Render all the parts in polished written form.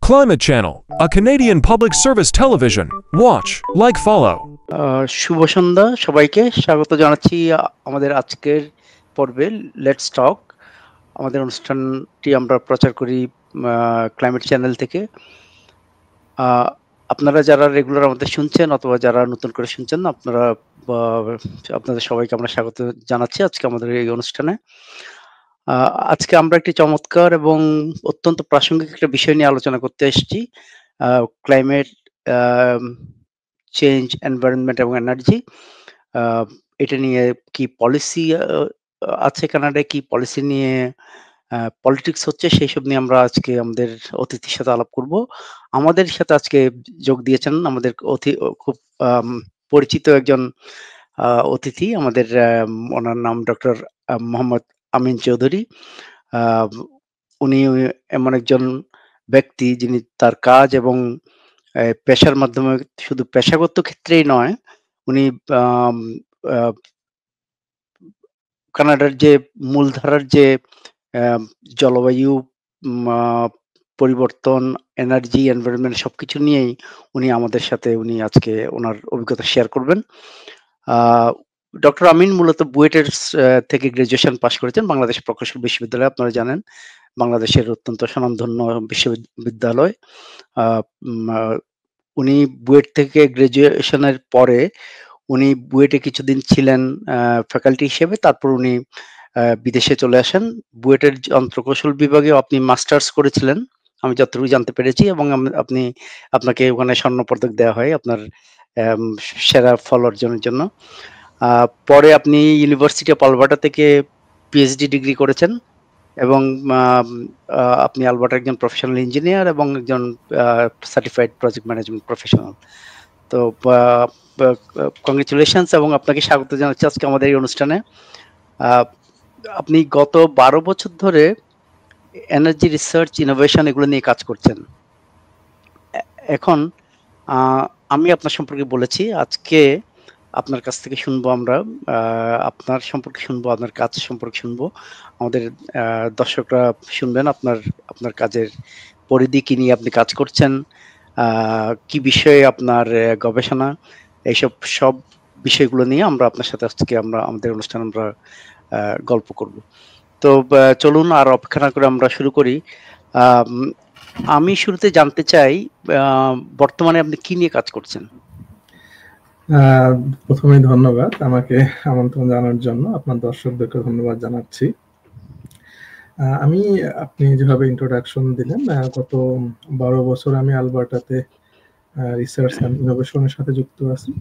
Climate Channel, a Canadian public service television. Watch, like, follow. শুভ সন্ধ্যা সবাইকে স্বাগত জানাচ্ছি আমাদের আজকের পর্বে লেটস টক। আমাদের অনুষ্ঠানটি আমরা প্রচার করি ক্লাইমেট চ্যানেল থেকে। আপনারা যারা রেগুলার আমাদের শুনছেন অথবা যারা নতুন করে শুনছেন আপনাদের সবাইকে আমরা স্বাগত জানাচ্ছি আজকে আমাদের এই অনুষ্ঠানে। আজকে আমরা একটি চমৎকার এবং অত্যন্ত প্রাসঙ্গিক একটা বিষয় নিয়ে আলোচনা করতে এসেছি, ক্লাইমেট চেঞ্জ, এনভায়রনমেন্ট এবং এনার্জি। এটা নিয়ে কি পলিসি আছে কানাডায়, কি পলিসি নিয়ে পলিটিক্স হচ্ছে, সেই সব নিয়ে আমরা আজকে আমাদের অতিথির সাথে আলাপ করব। আমাদের সাথে আজকে যোগ দিয়েছেন আমাদের খুব পরিচিত একজন অতিথি, আমাদের ওনার নাম ডক্টর মোহাম্মদ আমিন চৌধুরী। উনি এমন একজন ব্যক্তি যিনি তার কাজ এবং পেশার মাধ্যমে শুধু পেশাগত ক্ষেত্রেই নয়, উনি কানাডার যে মূলধারার যে জলবায়ু পরিবর্তন, এনার্জি, এনভায়রনমেন্ট সবকিছু নিয়েই উনি আজকে ওনার অভিজ্ঞতা শেয়ার করবেন। ডক্টর আমিন মূলত বুয়েটের থেকে গ্রাজুয়েশন পাশ করেছেন বাংলাদেশ প্রকৌশল বিশ্ববিদ্যালয়ে। আপনারা জানেন বাংলাদেশের অত্যন্ত স্বনামধন্য বিশ্ববিদ্যালয়। উনি বুয়েট থেকে গ্রাজুয়েশনের পরে উনি বুয়েটে কিছুদিন ছিলেন ফ্যাকাল্টি হিসেবে, তারপর উনি বিদেশে চলে আসেন। বুয়েটের যন্ত্রকৌশল বিভাগে আপনি মাস্টার্স করেছিলেন আমি যতটুকু জানতে পেরেছি, এবং আপনাকে ওখানে স্বর্ণপদক দেওয়া হয় আপনার সেরা ফল অর্জনের জন্য। পরে আপনি ইউনিভার্সিটি অফ আলবার্টা থেকে পিএইচডি ডিগ্রি করেছেন এবং আপনি আলবার্টার একজন প্রফেশনাল ইঞ্জিনিয়ার এবং একজন সার্টিফাইড প্রজেক্ট ম্যানেজমেন্ট প্রফেশনাল। তো কংগ্রেচুলেশনস এবং আপনাকে স্বাগত জানাচ্ছি আজকে আমাদের এই অনুষ্ঠানে। আপনি গত 12 বছর ধরে এনার্জি রিসার্চ, ইনোভেশন এগুলো নিয়ে কাজ করছেন। এখন আমি আপনার সম্পর্কে বলেছি, আজকে আপনার কাছ থেকে শুনবো আমরা, আপনার সম্পর্কে শুনবো, আপনার কাজ সম্পর্কে শুনবো। আমাদের দর্শকরা শুনবেন আপনার কাজের পরিধি, কি নিয়ে আপনি কাজ করছেন, কি বিষয়ে আপনার গবেষণা, এইসব সব বিষয়গুলো নিয়ে আমরা আপনার সাথে আজকে আমাদের অনুষ্ঠানে আমরা গল্প করব। তো চলুন আর অপেক্ষা না করে আমরা শুরু করি। আমি শুরুতে জানতে চাই বর্তমানে আপনি কি নিয়ে কাজ করছেন? প্রথমে ধন্যবাদ আমাকে আমন্ত্রণ জানার জন্য। আপনার দর্শকদেরকে ধন্যবাদ জানাচ্ছি। আপনি যেভাবে ইন্ট্রোডাকশন দিলেন, গত 12 বছর আমি আলবার্টাতে রিসার্চ অ্যান্ড ইনোভেশনের সাথে যুক্ত আছি।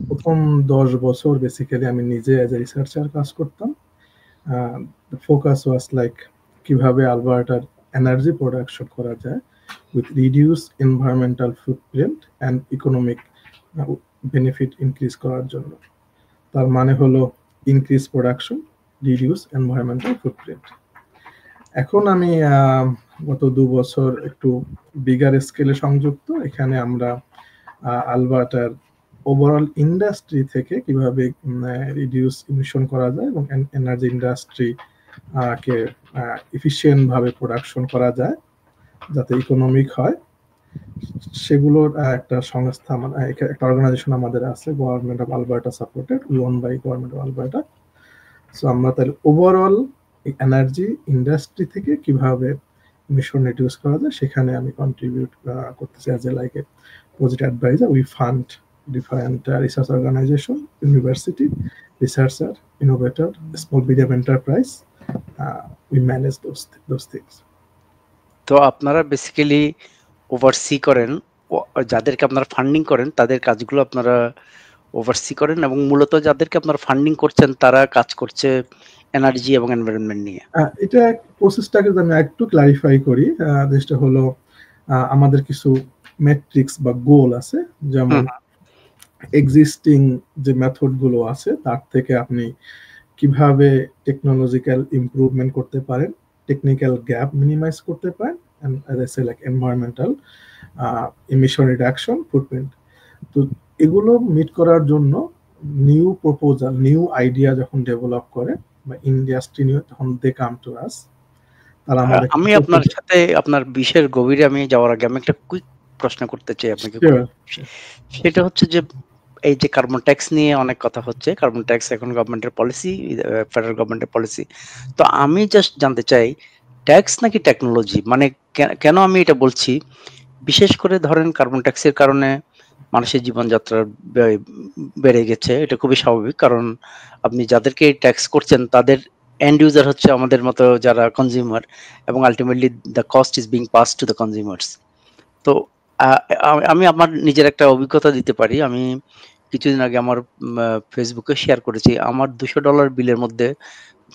প্রথম 10 বছর বেসিক্যালি আমি নিজে অ্যাজ এ রিসার্চার কাজ করতাম। ফোকাস ওয়াজ লাইক কিভাবে আলবার্টার এনার্জি প্রোডাকশন করা যায় with reduce environmental footprint and economic benefit increase করার জন্য। তার মানে হলো increase production, reduce environmental footprint. এখন আমি গত 2 বছর একটু বিগার স্কেলে সংযুক্ত। এখানে আমরা আলবার্টার ওভারঅল ইন্ডাস্ট্রি থেকে কিভাবে রিডিউস ইমিশন করা যায় এবং এনার্জি ইন্ডাস্ট্রি কে এফিশিয়েন্ট ভাবে প্রোডাকশন করা যায় যাতে ইকোনমিক হয়, সেগুলোর একটা সংস্থা, একটা অর্গানাইজেশন আমাদের আছে, government of Alberta supported, we own by government of Alberta. So আমরা তাহলে ওভারঅল এনার্জি ইন্ডাস্ট্রি থেকে কিভাবে ইমিশন রিডিউস করা যায় সেখানে আমি কন্ট্রিবিউট করতেছি as a like a project advisor. We fund different research organization, university, researcher, innovator, small medium enterprise. We manage those things. তো আপনারা বেসিক্যালি ওভারসি করেন, যাদেরকে আপনারা ফান্ডিং করেন তাদের কাজগুলো আপনারা ওভারসি করেন, এবং মূলত যাদেরকে আপনারা ফান্ডিং করছেন তারা কাজ করছে এনার্জি এবং এনভায়রনমেন্ট নিয়ে। এটা প্রসেসটাকে আমি একটু ক্লারিফাই করি। যেটা হলো আমাদের কিছু মেট্রিক্স বা গোল আছে, যেমন এক্সিস্টিং যে মেথড গুলো আছে তার থেকে আপনি কিভাবে টেকনোলজিক্যাল ইমপ্রুভমেন্ট করতে পারেন, টেকনিক্যাল গ্যাপ মিনিমাইজ করতে পারেন, and as I say like environmental emission reduction footprint. তো এগুলো মিট করার জন্য নিউ প্রপোজাল, নিউ আইডিয়া যখন ডেভেলপ করে বা ইন্ডাস্ট্রি নিউ, তখন দে কাম টু আস। তারা আমাদের আমি আপনার সাথে আপনার বিষয়ের গভীরে আমি যাওয়ার আগে আমি একটা কুইক প্রশ্ন করতে চাই আপনাকে। সেটা হচ্ছে যে এই যে কার্বন ট্যাক্স নিয়ে অনেক কথা হচ্ছে। কার্বন ট্যাক্স এখন গভর্নমেন্টের পলিসি, ফেডারেল গভর্নমেন্টের পলিসি। তো আমি জাস্ট জানতে চাই ট্যাক্স নাকি টেকনোলজি? মানে কেন আমি এটা বলছি? বিশেষ করে ধরেন কার্বন ট্যাক্সের কারণে মানুষের জীবনযাত্রার ব্যয় বেড়ে গেছে। এটা খুবই স্বাভাবিক। কারণ আপনি যাদেরকে ট্যাক্স করছেন তাদের এন্ড ইউজার হচ্ছে আমাদের মতো যারা কনজিউমার, এবং ultimately the cost is being passed to the consumers. তো আমি আমার নিজের একটা অভিজ্ঞতা দিতে পারি। আমি কিছুদিন আগে আমার ফেসবুকে শেয়ার করেছি। আমার $200 বিলের মধ্যে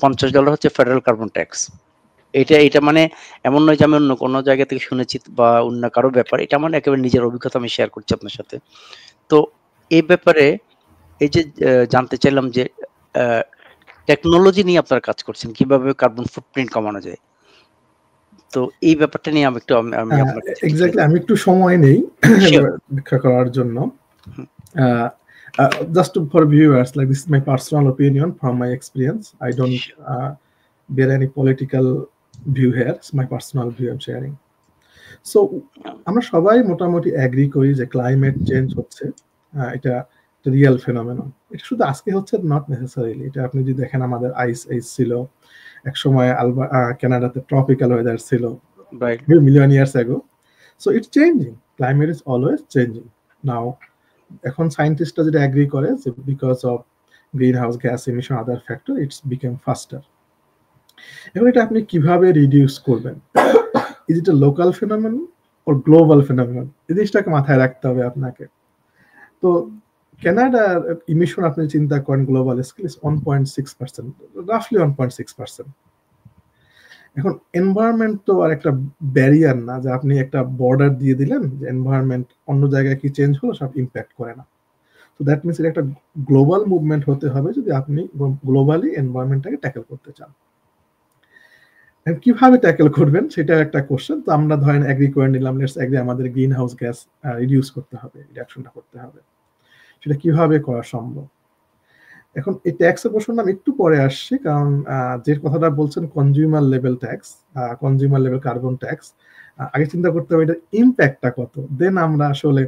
$50 হচ্ছে ফেডারেল কার্বন ট্যাক্স। এটা মানে এমন নয় যে আমি অন্য কোনো জায়গা থেকে শুনেছি বা অন্য কারো ব্যাপার। এটা আমার একেবারে নিজের অভিজ্ঞতা আমি শেয়ার করছি আপনার সাথে। তো এই ব্যাপারে এই যে জানতে চাইলাম যে টেকনোলজি নিয়ে আপনারা কাজ করছেন। কিভাবে কার্বন ফুটপ্রিন্ট কমানো যায়? তো এই ব্যাপারটা নিয়ে আমি আপনার কাছে এক্স্যাক্টলি আমি একটু সময় নেই Sure. ব্যাখ্যা করার জন্য। হুম। Just for viewers, like this is my personal opinion from my experience. I don't bear any political view here. It's my personal view I'm sharing. So আমরা সবাই মোটামুটি এগ্রি করি যে ক্লাইমেট চেঞ্জ হচ্ছে, এটা রিয়েল ফেনোমেনন। এটা শুধু আজকে হচ্ছে নট নেসেসারিলি। এটা আপনি যদি দেখেন আমাদের আইস এজ ছিল, এক সময় কানাডাতে ট্রপিক্যাল ওয়েদার ছিল Right. million years ago. So it's changing. Climate is always changing. Now, এখন সায়েন্টিস্টরা যেটা এগ্রি করে যে because of green house gas emission other factor it's became ফাস্টার। এখন এটা আপনি কিভাবে রিডিউস করবেন? Is it A local phenomenon or global phenomenon? এই জিনিসটাকে মাথায় রাখতে হবে আপনাকে। তো কানাডার ইমিশন আপনি চিন্তা করেন গ্লোবাল স্কেল ইজ 1.6%, রাফলি 1.6%। এখন এনভায়রনমেন্ট তো আর একটা ব্যারিয়ার না যে আপনি একটা বর্ডার দিয়ে দিলেন যে এনভায়রনমেন্ট অন্য জায়গায় কি চেঞ্জ হলো সব ইম্প্যাক্ট করে না। তো দ্যাট মিনস এটা একটা গ্লোবাল মুভমেন্ট হতে হবে যদি আপনি গ্লোবালি এনভায়রনমেন্টটাকে ট্যাকেল করতে চান। কিভাবে ট্যাকেল করবেন সেটা একটা কোশ্চেন। তো আমরা ধরেন এগ্রি করে নিলাম, লেটস এগ্রি আমাদের গ্রিন হাউস গ্যাস রিডিউস করতে হবে, রিডাকশনটা করতে হবে। সেটা কিভাবে করা সম্ভব? এখন এই ট্যাক্সের প্রশ্নটা আমি একটু পরে আসছি, কারণ যে কথাটা বলছেন consumer level tax, consumer level carbon tax, আগে চিন্তা করতে হবে এটার ইম্প্যাক্টটা কত, দেন আমরা আসলে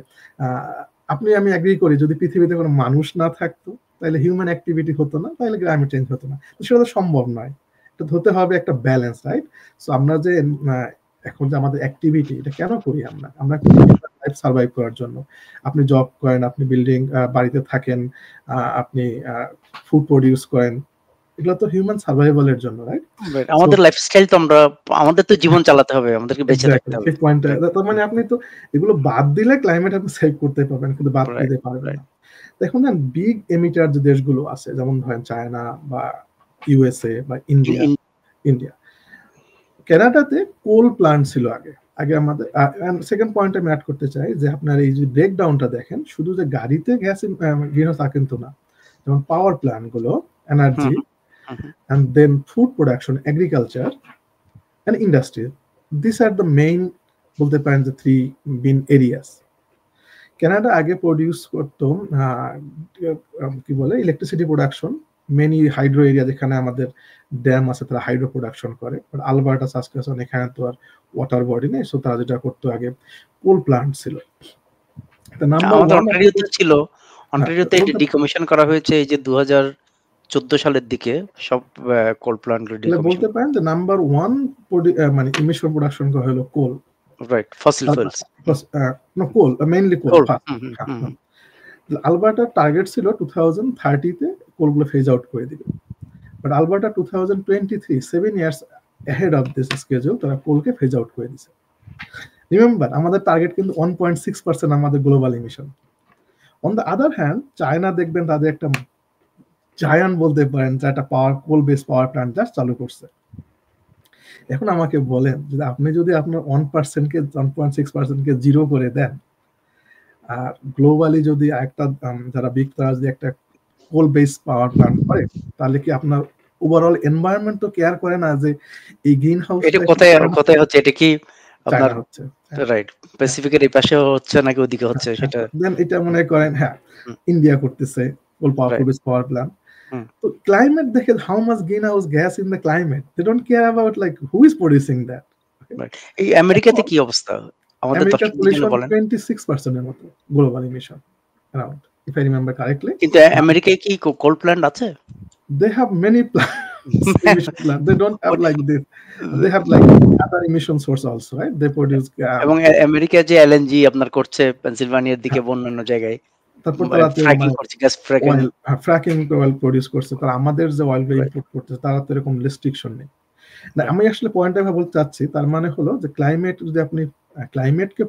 আপনি আমি এগ্রি করি যদি পৃথিবীতে কোনো মানুষ না থাকতো তাহলে হিউম্যান অ্যাক্টিভিটি হতো না, তাহলে ক্লাইমেট চেঞ্জ হতো না। তো সেটা তো সম্ভব নয়। এটা হতে হবে একটা ব্যালেন্স, রাইট? সো আমরা যে এখন যে আমাদের অ্যাক্টিভিটি এটা কেন করি আমরা লাইফ সার্ভাইভ করার জন্য। আপনি জব করেন, আপনি বিল্ডিং বাড়িতে থাকেন, আপনি ফুড প্রোডিউস করেন, এগুলো তো হিউম্যান সার্ভাইভালের জন্য, রাইট? আমাদের লাইফস্টাইল তো আমাদের তো জীবন চালাতে হবে, আমাদেরকে বেঁচে থাকতে হবে। এই পয়েন্টটা তার মানে আপনি তো এগুলো বাদ দিলে ক্লাইমেট আপনি সেভ করতে পারবেন, কিন্তু বাদ দিতে পারবেন না। দেখুন না, বিগ এমিটার যে দেশগুলো আছে যেমন ধরেন চায়না বা ইউএসএ বা ইন্ডিয়া, কানাডাতে কোল প্ল্যান্ট ছিল আগে আমাদের। সেকেন্ড পয়েন্ট আমি অ্যাড করতে চাই যে আপনার এই যে ব্রেকডাউনটা দেখেন, শুধু যে গাড়িতে গ্যাস গ্রিনহাউস তা কিন্তু না, যেমন পাওয়ার প্ল্যান্ট গুলো, energy, and then food production, agriculture and industry. These are the main বলতে পারেন যে থ্রি মেইন এরিয়াস। কানাডা আগে প্রডিউস করতো কি বলে electricity production, many hydro area যেখানে আমাদের ড্যাম আছে তারা হাইড্রো প্রোডাকশন করে। বাট আলবার্টা সাসকাচুয়ান এখানে তো আর ওয়াটার বডি নেই, সো তারা যেটা করতো আগে কোল প্ল্যান্ট ছিল। অন্টারিওতে এটা ডিকমিশন করা হয়েছে এই যে 2014 সালের দিকে সব কোল প্ল্যান্টগুলো ডিকমিশন। বলতে পারেন যে নাম্বার 1 মানে ইমিশন প্রোডাকশন করা হলো কোল, রাইট, ফসিল ফুয়েলস, নো কোল, মেইনলি কোল। আলবার্টার টার্গেট ছিল 2030 তে কোলগুলো ফেজ আউট করে দিবে, but Alberta 2023, 7 years ahead of this schedule তারা কোলকে ফেজ আউট করে দিয়েছে। রিমেম্বার আমাদের টার্গেট কিন্তু 1.6% আমাদের global emission. On the other hand China দেখবেন তাদের একটা জায়ান্ট বলতে পারেন যে একটা কোল বেস পাওয়ার প্ল্যান্ট জাস্ট চালু করছে। এখন আমাকে বলেন যে আপনি যদি আপনার 1% কে 1.6% কে জিরো করে দেন, আর গ্লোবালি যদি একটা যারা বিগ তারা যদি একটা কোল বেস পাওয়ার প্ল্যান্ট করে, তাহলে কি আপনার ওভারঅল এনভায়রনমেন্ট তো কেয়ার করে না যে এই গ্রিন হাউস এটা কোথায় হচ্ছে, এটা কি আপনার হচ্ছে রাইট প্যাসিফিকের এই পাশে হচ্ছে নাকি ওদিকে হচ্ছে সেটা। দেন এটা মনে করেন হ্যাঁ ইন্ডিয়া করতেছে কোল বেস পাওয়ার প্ল্যান্ট, তো ক্লাইমেট দেখে how much greenhouse gas in the climate, they don't care about like who is producing that. এই আমেরিকাতে কি অবস্থা আমাদের আমেরিকার দর্শকদের জন্য পলিউশন বলেন 26% এর মতো global emission around, if I remember correctly. কিন্তু আমেরিকায় কি কোল প্ল্যান্ট আছে They have many emission plants. They don't have like this. They have like other emission source also, right? They produce এবং আমেরিকা যে এলএনজি আপনার করছে পেনসিলভানিয়ার দিকে অন্যান্য জায়গায় তারপর তারা ফ্র্যাকিং করছে গ্যাস ফ্র্যাকিং অয়েল প্রডিউস করছে, তারা আমাদের যে অয়েল ইম্পোর্ট করতেছে তারা তো এরকম রেস্ট্রিকশন নেই না। আমি আসলে পয়েন্টটা বলতে চাচ্ছি, তার মানে হলো যে ক্লাইমেট, যদি আপনি ক্লাইমেটকে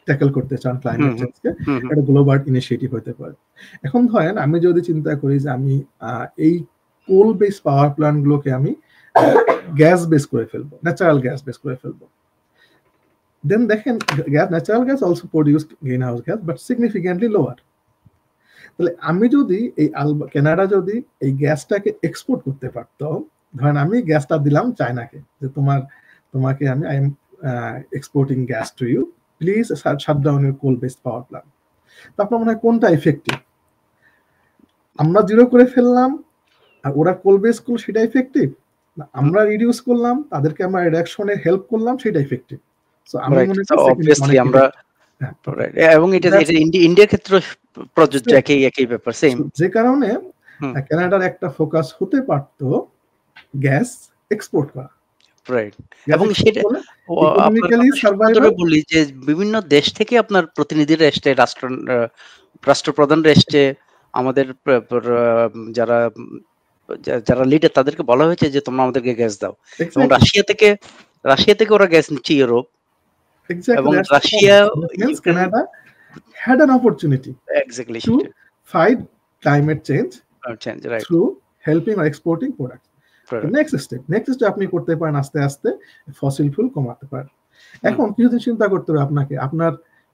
ট্যাকল করতে চান, ক্লাইমেট চেঞ্জকে, এটা গ্লোবাল ইনিশিয়েটিভ হতে পারে। এখন ধরেন আমি যদি চিন্তা করি যে আমি এই কোল বেস পাওয়ার প্ল্যান্ট গুলোকে আমি গ্যাস বেস করে ফেলবো, ন্যাচারাল গ্যাস বেস করে ফেলবো, দেন দেখেন natural gas also produce green house gas but significantly lower. তাহলে আমি যদি এই কানাডা যদি এই গ্যাসটাকে এক্সপোর্ট করতে পারতো, ধরেন আমি গ্যাসটা দিলাম চায়নাকে যে তোমাকে আমি I am exporting gas to you, please shut down your coal based power plant. তো আপনার মনে হয় কোনটা ইফেক্টিভ? আমরা জিরো করে ফেললাম আর ওরা কোল বেস করলো, সেটা ইফেক্টিভ? আমরা রিডিউস করলাম, তাদেরকে আমরা রিডাকশনে হেল্প করলাম, সেটা ইফেক্টিভ। সো আমি মনে করি অবভিয়াসলি আমরা এবং এটা ইন্ডিয়ার ক্ষেত্রে প্রযোজ্য একই ব্যাপার সেম। যে কারণে কানাডার একটা ফোকাস হতে পারতো গ্যাস এক্সপোর্ট করা, রাইট। এবং সেটা ইকোনমিক্যালি সার্ভাইভাল বলি যে বিভিন্ন দেশ থেকে আপনার প্রতিনিধিরা এসে রাষ্ট্রপ্রধানরা এসে আমাদের যারা যারা লিডার তাদেরকে বলা হয়েছে যে তোমরা আমাদেরকে গ্যাস দাও, এবং রাশিয়া থেকে ওরা গ্যাস নিচ্ছে ইউরোপ, এবং Russia Canada had an opportunity exactly to fight climate change right, through helping or exporting products. Next step আপনি করতে পারেন, আস্তে আস্তে ফসিল ফুয়েল কমাতে পারেন। এখন কিছুদিন চিন্তা করতে হবে আপনাকে, আপনার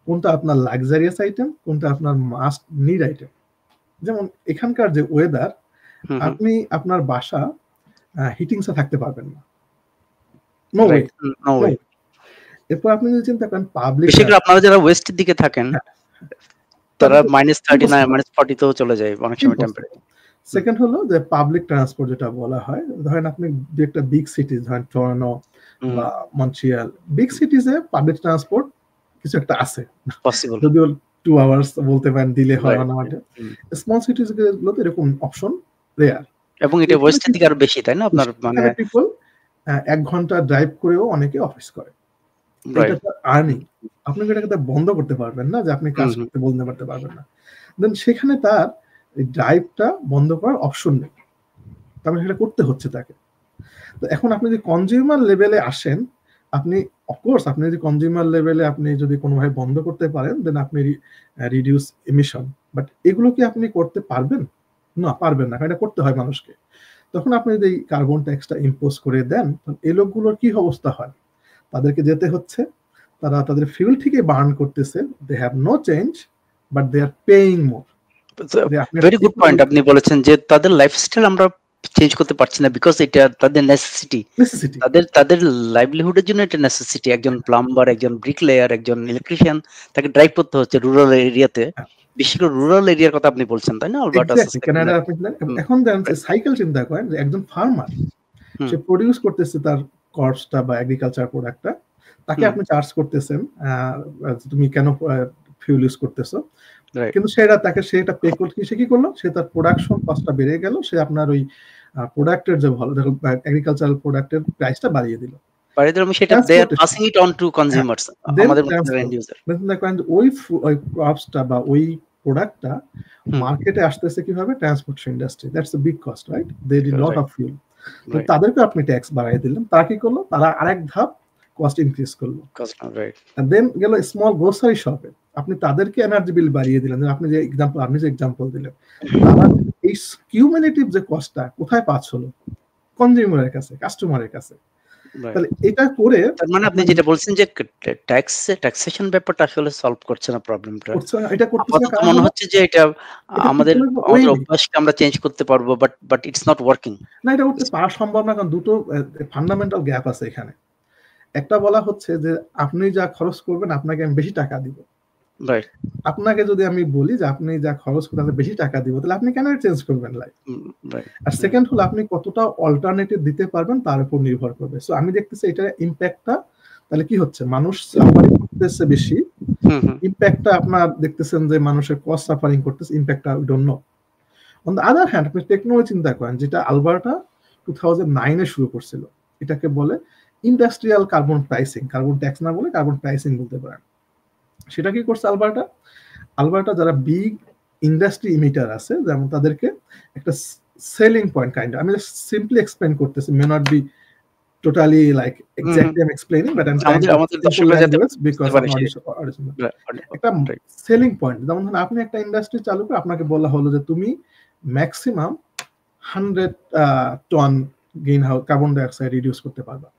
কোনটা আপনার লাক্সারিয়াস আইটেম, কোনটা আপনার মাস্ট নিড আইটেম। যেমন এখানকার যে ওয়েদার, আপনি আপনার বাসা হিটিংসে থাকতে পারবেন না, নো ওয়ে। এরপর আপনি যদি চিন্তা করেন পাবলিক, বিশেষ করে আপনারা যারা ওয়েস্টের দিকে থাকেন তারা -39 -40 তেও চলে যায় অনেক সময় টেম্পারেচার। সেকেন্ড হলো যে পাবলিক ট্রান্সপোর্ট যেটা বলা হয়, ধরেন আপনি একটা বিগ সিটি, ধরেন টরন্টো বা মন্ট্রিয়াল, বিগ সিটিজে পাবলিক ট্রান্সপোর্ট কিছু একটা আছে, পসিবল, যদিও 2 আওয়ার্স বলতে পারেন ডিলে হয় না। স্মল সিটিজ গুলোতে এরকম অপশন রেয়ার, এবং এটা ওয়েস্টের দিকে আরো বেশি, তাই না? আপনার মানে পিপল 1 ঘন্টা ড্রাইভ করেও অনেকে অফিস করে, এটা আর্নিং। আপনি এটাকে বন্ধ করতে পারবেন না যে আপনি কাজ করতে বলতে পারবেন না, দেন সেখানে তার এই ড্রাইভটা বন্ধ করার অপশন নেই, তাহলে সেটা করতে হচ্ছে তাকে। তো এখন আপনি যদি কনজিউমার লেভেলে আসেন, আপনি অফকোর্স আপনি যদি কনজিউমার লেভেলে আপনি যদি কোনোভাবে বন্ধ করতে পারেন, দেন আপনি রিডিউস এমিশন, বাট এগুলো কি আপনি করতে পারবেন? না, পারবেন না, এটা করতে হয় মানুষকে। তখন আপনি যদি কার্বন ট্যাক্সটা ইম্পোজ করে দেন, এই লোকগুলোর কি অবস্থা হয়? তাদেরকে যেতে হচ্ছে, তারা তাদের ফিউল থেকে বার্ন করতেছে, they have no change but they are paying more. Very good point আপনি বলেছেন যে তাদের লাইফস্টাইল আমরা চেঞ্জ করতে পারছি না, বিকজ এটা তাদের নেসেসিটি, তাদের লাইভলিহুডের জন্য এটা নেসেসিটি। একজন প্লাম্বার, একজন ব্রিকলেয়ার, একজন ইলেকট্রিশিয়ান, তাকে ড্রাইভ করতে হচ্ছে রুরাল এরিয়াতে, বিশেষ করে রুরাল এরিয়ার কথা আপনি বলছেন, তাই না? Alberta Canada. এখন সাইকেল চিন্তা করেন যে একজন ফার্মার, সে প্রডিউস করতেছে তার কর্পসটা বা এগ্রিকালচার প্রোডাক্টটা, তাকে আপনি চার্জ করতেছেন তুমি কেন ফিউল ইউজ করতেছো, কিন্তু সেটা পে করতে সে কি করলো, সে তার প্রোডাকশন কস্টটা বেড়ে গেল, সে আপনার ওই প্রোডাক্টের যে ভালো এগ্রিকালচারাল প্রোডাক্টের প্রাইসটা বাড়িয়ে দিল, সেটা দে আর পাসিং ইট অন টু কনজিউমারস, আমাদের এন্ড ইউজার। ওই ক্রপসটা বা ওই প্রোডাক্টটা মার্কেটে আসতেছে কিভাবে? Transportation industry, that's a big cost, right? They did lot of fuel. তাদেরকে আপনি ট্যাক্স বাড়াই দিলেন, তারা কি করলো? তারা আরেক ধাপ কস্ট ইনক্রিজ করলো। দেন গেল স্মল গ্রোসারি শপে, আপনি তাদেরকে এনার্জি বিল বাড়িয়ে দিলেন। আপনি যে এক্সাম্পল দিলেন, তারা এই কিউমুলেটিভ যে কস্টটা কোথায় পাস হলো? কনজিউমারের কাছে, কাস্টমারের কাছে। তাহলে এটা করে মানে আপনি যেটা বলছেন যে ট্যাক্সেশন ব্যাপারটা আসলে সলভ করছে না প্রবলেমটা, এটা করতেছে না, কারণ মনে হচ্ছে যে এটা আমাদের অভ্যাসকে আমরা চেঞ্জ করতে পারবো, বাট ইটস নট ওয়ার্কিং। না, এটা করতে পারা সম্ভব না, কারণ দুটো ফান্ডামেন্টাল গ্যাপ আছে এখানে। একটা বলা হচ্ছে যে আপনি যা খরচ করবেন আপনাকে আমি বেশি টাকা দিব, রাইট, আপনাকে যদি আমি বলি যে আপনি যা খরচ করতে বেশি টাকা দিব, তাহলে আপনি কেন চেঞ্জ করবেন লাইফ? রাইট, আর সেকেন্ড হলো আপনি কতটা অল্টারনেটিভ দিতে পারবেন তার উপর নির্ভর করবে। সো আমি দেখতেছি এটার ইম্প্যাক্টটা তাহলে কি হচ্ছে, মানুষ সাফারিং করতেছে বেশি, ইম্প্যাক্টটা আপনার দেখতেছেন যে মানুষের কস্ট সাফারিং করতেছে, ইম্প্যাক্টটা we don't know. On the other hand আপনি টেকনোলজি চিন্তা করেন, যেটা আলবার্টা 2009 এ শুরু করছিল, এটাকে বলে industrial carbon pricing, carbon tax না বলে কার্বন প্রাইসিং বলতে পারেন। সেটা কি করছে আলবার্টা? আলবার্টা যারা বিগ ইন্ডাস্ট্রি ইমিটার আছে, যেমন তাদেরকে একটা সেলিং পয়েন্ট কাইন্ড, আমি সিম্পলি এক্সপ্লেইন করতেছি, may not be totally like exactly I am explaining, but I am trying to আমাদের দর্শকরা যাতে বিকজ বুঝতে পারে একটা সেলিং পয়েন্ট। যেমন ধরুন আপনি একটা ইন্ডাস্ট্রি চালু করে আপনাকে বলা হলো যে তুমি maximum 100 ton green house carbon dioxide reduce করতে পারবা।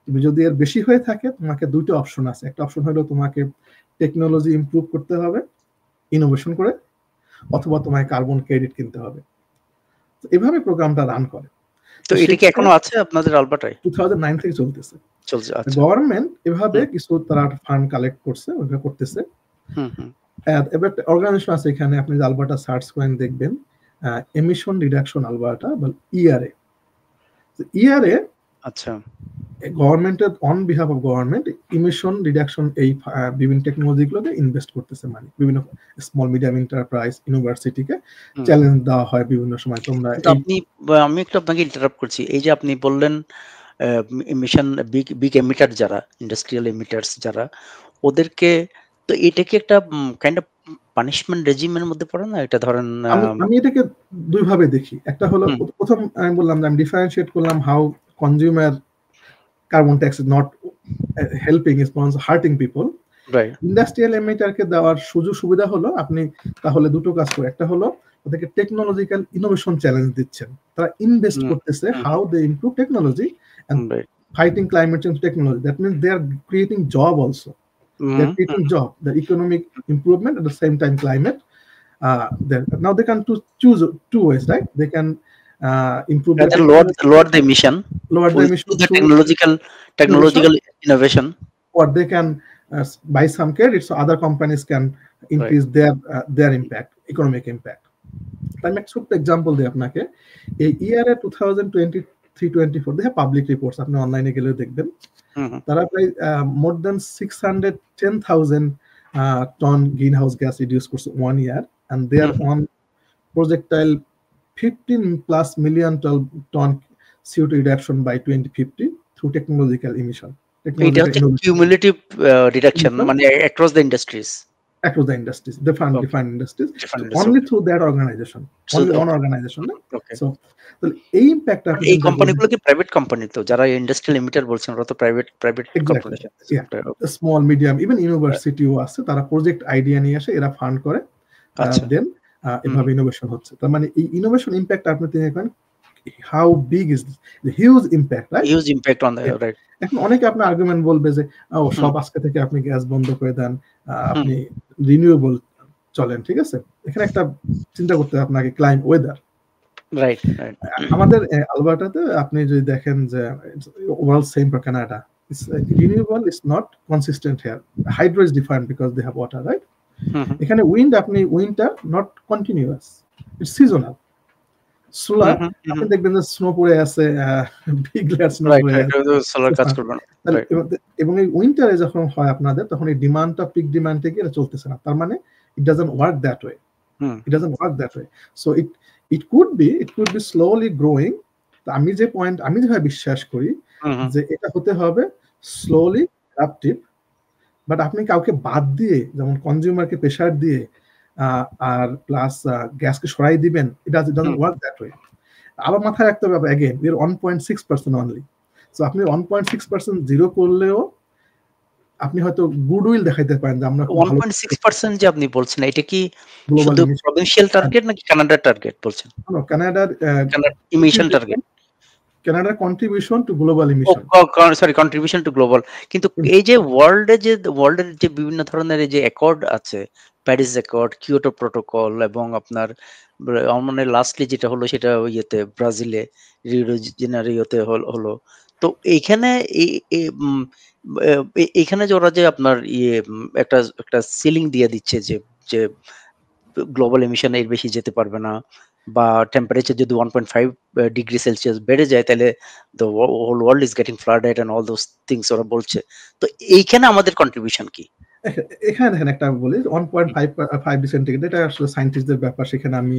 তুমি যদি এর বেশি হয়ে থাকে, তোমাকে দুটো অপশন আছে। একটা অপশন হলো তোমাকে টেকনোলজি ইমপ্রুভ করতে হবে ইনোভেশন করে, অথবা তোমায় কার্বন ক্রেডিট কিনতে হবে। এভাবে প্রোগ্রামটা রান করে। তো এটা কি এখনো আছে আপনাদের আলবার্টায়? 2009 থেকে চলতেছে। চলছে, আচ্ছা। গভর্নমেন্ট এভাবে কিছু তারা ফান্ড কালেক্ট করছে, ওইভাবে করতেছে। এবার একটা অর্গানাইজেশন আছে এখানে, আপনি আলবার্টা সার্চ করেন দেখবেন, এমিশন রিডাকশন আলবার্টা বা ইআরএ। ইআরএ আচ্ছা, গভর্নমেন্টের on behalf of government emission reduction এই বিভিন্ন টেকনোলজি গুলোতে ইনভেস্ট করতেছে, মানে বিভিন্ন স্মল মিডিয়াম এন্টারপ্রাইজ ইউনিভার্সিটিকে চ্যালেঞ্জ দেওয়া হয় বিভিন্ন সময়। তোমরা আমি একটু আপনাকে ইন্টারাপ্ট করছি, এই যে আপনি বললেন এমিশন বিগ এমিটার যারা ইন্ডাস্ট্রিয়াল এমিটার্স যারা, ওদেরকে, তো এটা কি একটা কাইন্ড অফ পানিশমেন্ট রেজিমের মধ্যে পড়ে না? এটা ধরেন আমি এটাকে দুই ভাবে দেখি। একটা হলো, প্রথম আমি বললাম যে আমি ডিফারেন্সিয়েট করলাম how consumer carbon tax is not helping, is hurting people. Industrial এমিটারকে দেওয়ার সুযোগ সুবিধা হলো আপনি তাহলে দুটো কাজ করে, একটা হলো ওদেরকে টেকনোলজিক্যাল ইনোভেশন চ্যালেঞ্জ দিচ্ছেন, তারা ইনভেস্ট করতেছে how they improve technology and fighting climate change technology. That means they are creating job also, they are creating job, the economic improvement at the same time climate. Now they can choose two ways, right? They can improve lower the emission through the technological innovation, or they can buy some credits so other companies can increase their impact, economic impact. I'm a ছোট্ট example দিই আপনাকে। এই ইয়ারে 2023-24 they have public reports, আপনি অনলাইনে গেলে দেখবেন। তারা প্রায় more than 610,000 ton green house gas reduce করছে 1 year, and they are on projectile 15+ million ton CO2 reduction by 2050 through technological emission. এটা হচ্ছে cumulative reduction, মানে across the industries, defined industries, only through that organization, only one organization. So এই impact আপনি এই কোম্পানিগুলো কি private company? তো যারা ইন্ডাস্ট্রিয়াল এমিটার বলছেন ওরা তো private company, small medium even ইউনিভার্সিটিও আছে, তারা প্রজেক্ট আইডিয়া নিয়ে আসে, এরা ফান্ড করে, দেন এভাবে ইনোভেশন হচ্ছে। তার মানে এই ইনোভেশন ইম্প্যাক্ট আপনি দেখেন how big is this? The huge impact, right? Huge impact on the right. এখন অনেকে আপনার আর্গুমেন্ট বলবে যে সব আজকে থেকে আপনি গ্যাস বন্ধ করে দেন, আপনি রিনিউয়েবল চলেন, ঠিক আছে। এখানে একটা চিন্তা করতে হবে আপনাকে, ক্লাইমেট ওয়েদার, রাইট। আমাদের আলবার্টাতে আপনি যদি দেখেন যে overall same for Canada, renewable is not consistent here, hydro is different because they have water, right. এখানে উইন্ডটা not continuous, it's seasonal. Solar আপনি দেখবেন যে স্নো পড়ে আছে, বিগ লেয়ার স্নো পড়ে আছে, সোলার কাজ করবে না। এবং এই উইন্টারে যখন হয় আপনাদের, তখন এই ডিমান্ডটা পিক ডিমান্ড থেকে এটা চলতেছে না, তার মানে it doesn't work that way. So it could be slowly growing. আমি যেভাবে বিশ্বাস করি যে এটা হতে হবে স্লোলি অ্যাডাপটিভ, বাট আপনি কাউকে বাদ দিয়ে, যেমন কনজিউমারকে প্রেসার দিয়ে আর প্লাস গ্যাসকে সরাই দিবেন, it doesn't work that way. আবার মাথায় রাখতে হবে, again we are 1.6% only, so আপনি 1.6% জিরো করলেও আপনি হয়তো গুডউইল দেখাইতে পারেন যে আমরা 1.6% যে আপনি বলছেন, এটা কি শুধু প্রভিন্সিয়াল টার্গেট নাকি কানাডার টার্গেট বলছেন? কানাডার ইমিশন টার্গেট, কানাডার contribution to global emission, contribution to global. কিন্তু এই যে ওয়ার্ল্ডের যে বিভিন্ন ধরনের এই যে অ্যাকর্ড আছে, প্যারিস অ্যাকর্ড, কিয়োটো প্রোটোকল, এবং আপনার মানে লাস্টলি যেটা হলো সেটা ইয়েতে ব্রাজিলে রিও ডি জেনারিওতে হলো, তো তো এইখানে এইখানে যে ওরা যে আপনার একটা একটা সিলিং দিয়ে দিচ্ছে যে যে গ্লোবাল এমিশন এর বেশি যেতে পারবে না, বা টেম্পারেচার যদি 1.5 ডিগ্রি সেলসিয়াস বেড়ে যায় তাহলে the whole world is getting flooded and all those things ওরা বলছে। তো এইখানে আমাদের কন্ট্রিবিউশন কি? এখানে দেখেন একটা বলি 1.5 সেন্টিগ্রেড, এটা আসলে সায়েন্টিস্টদের ব্যাপার, সেখানে আমি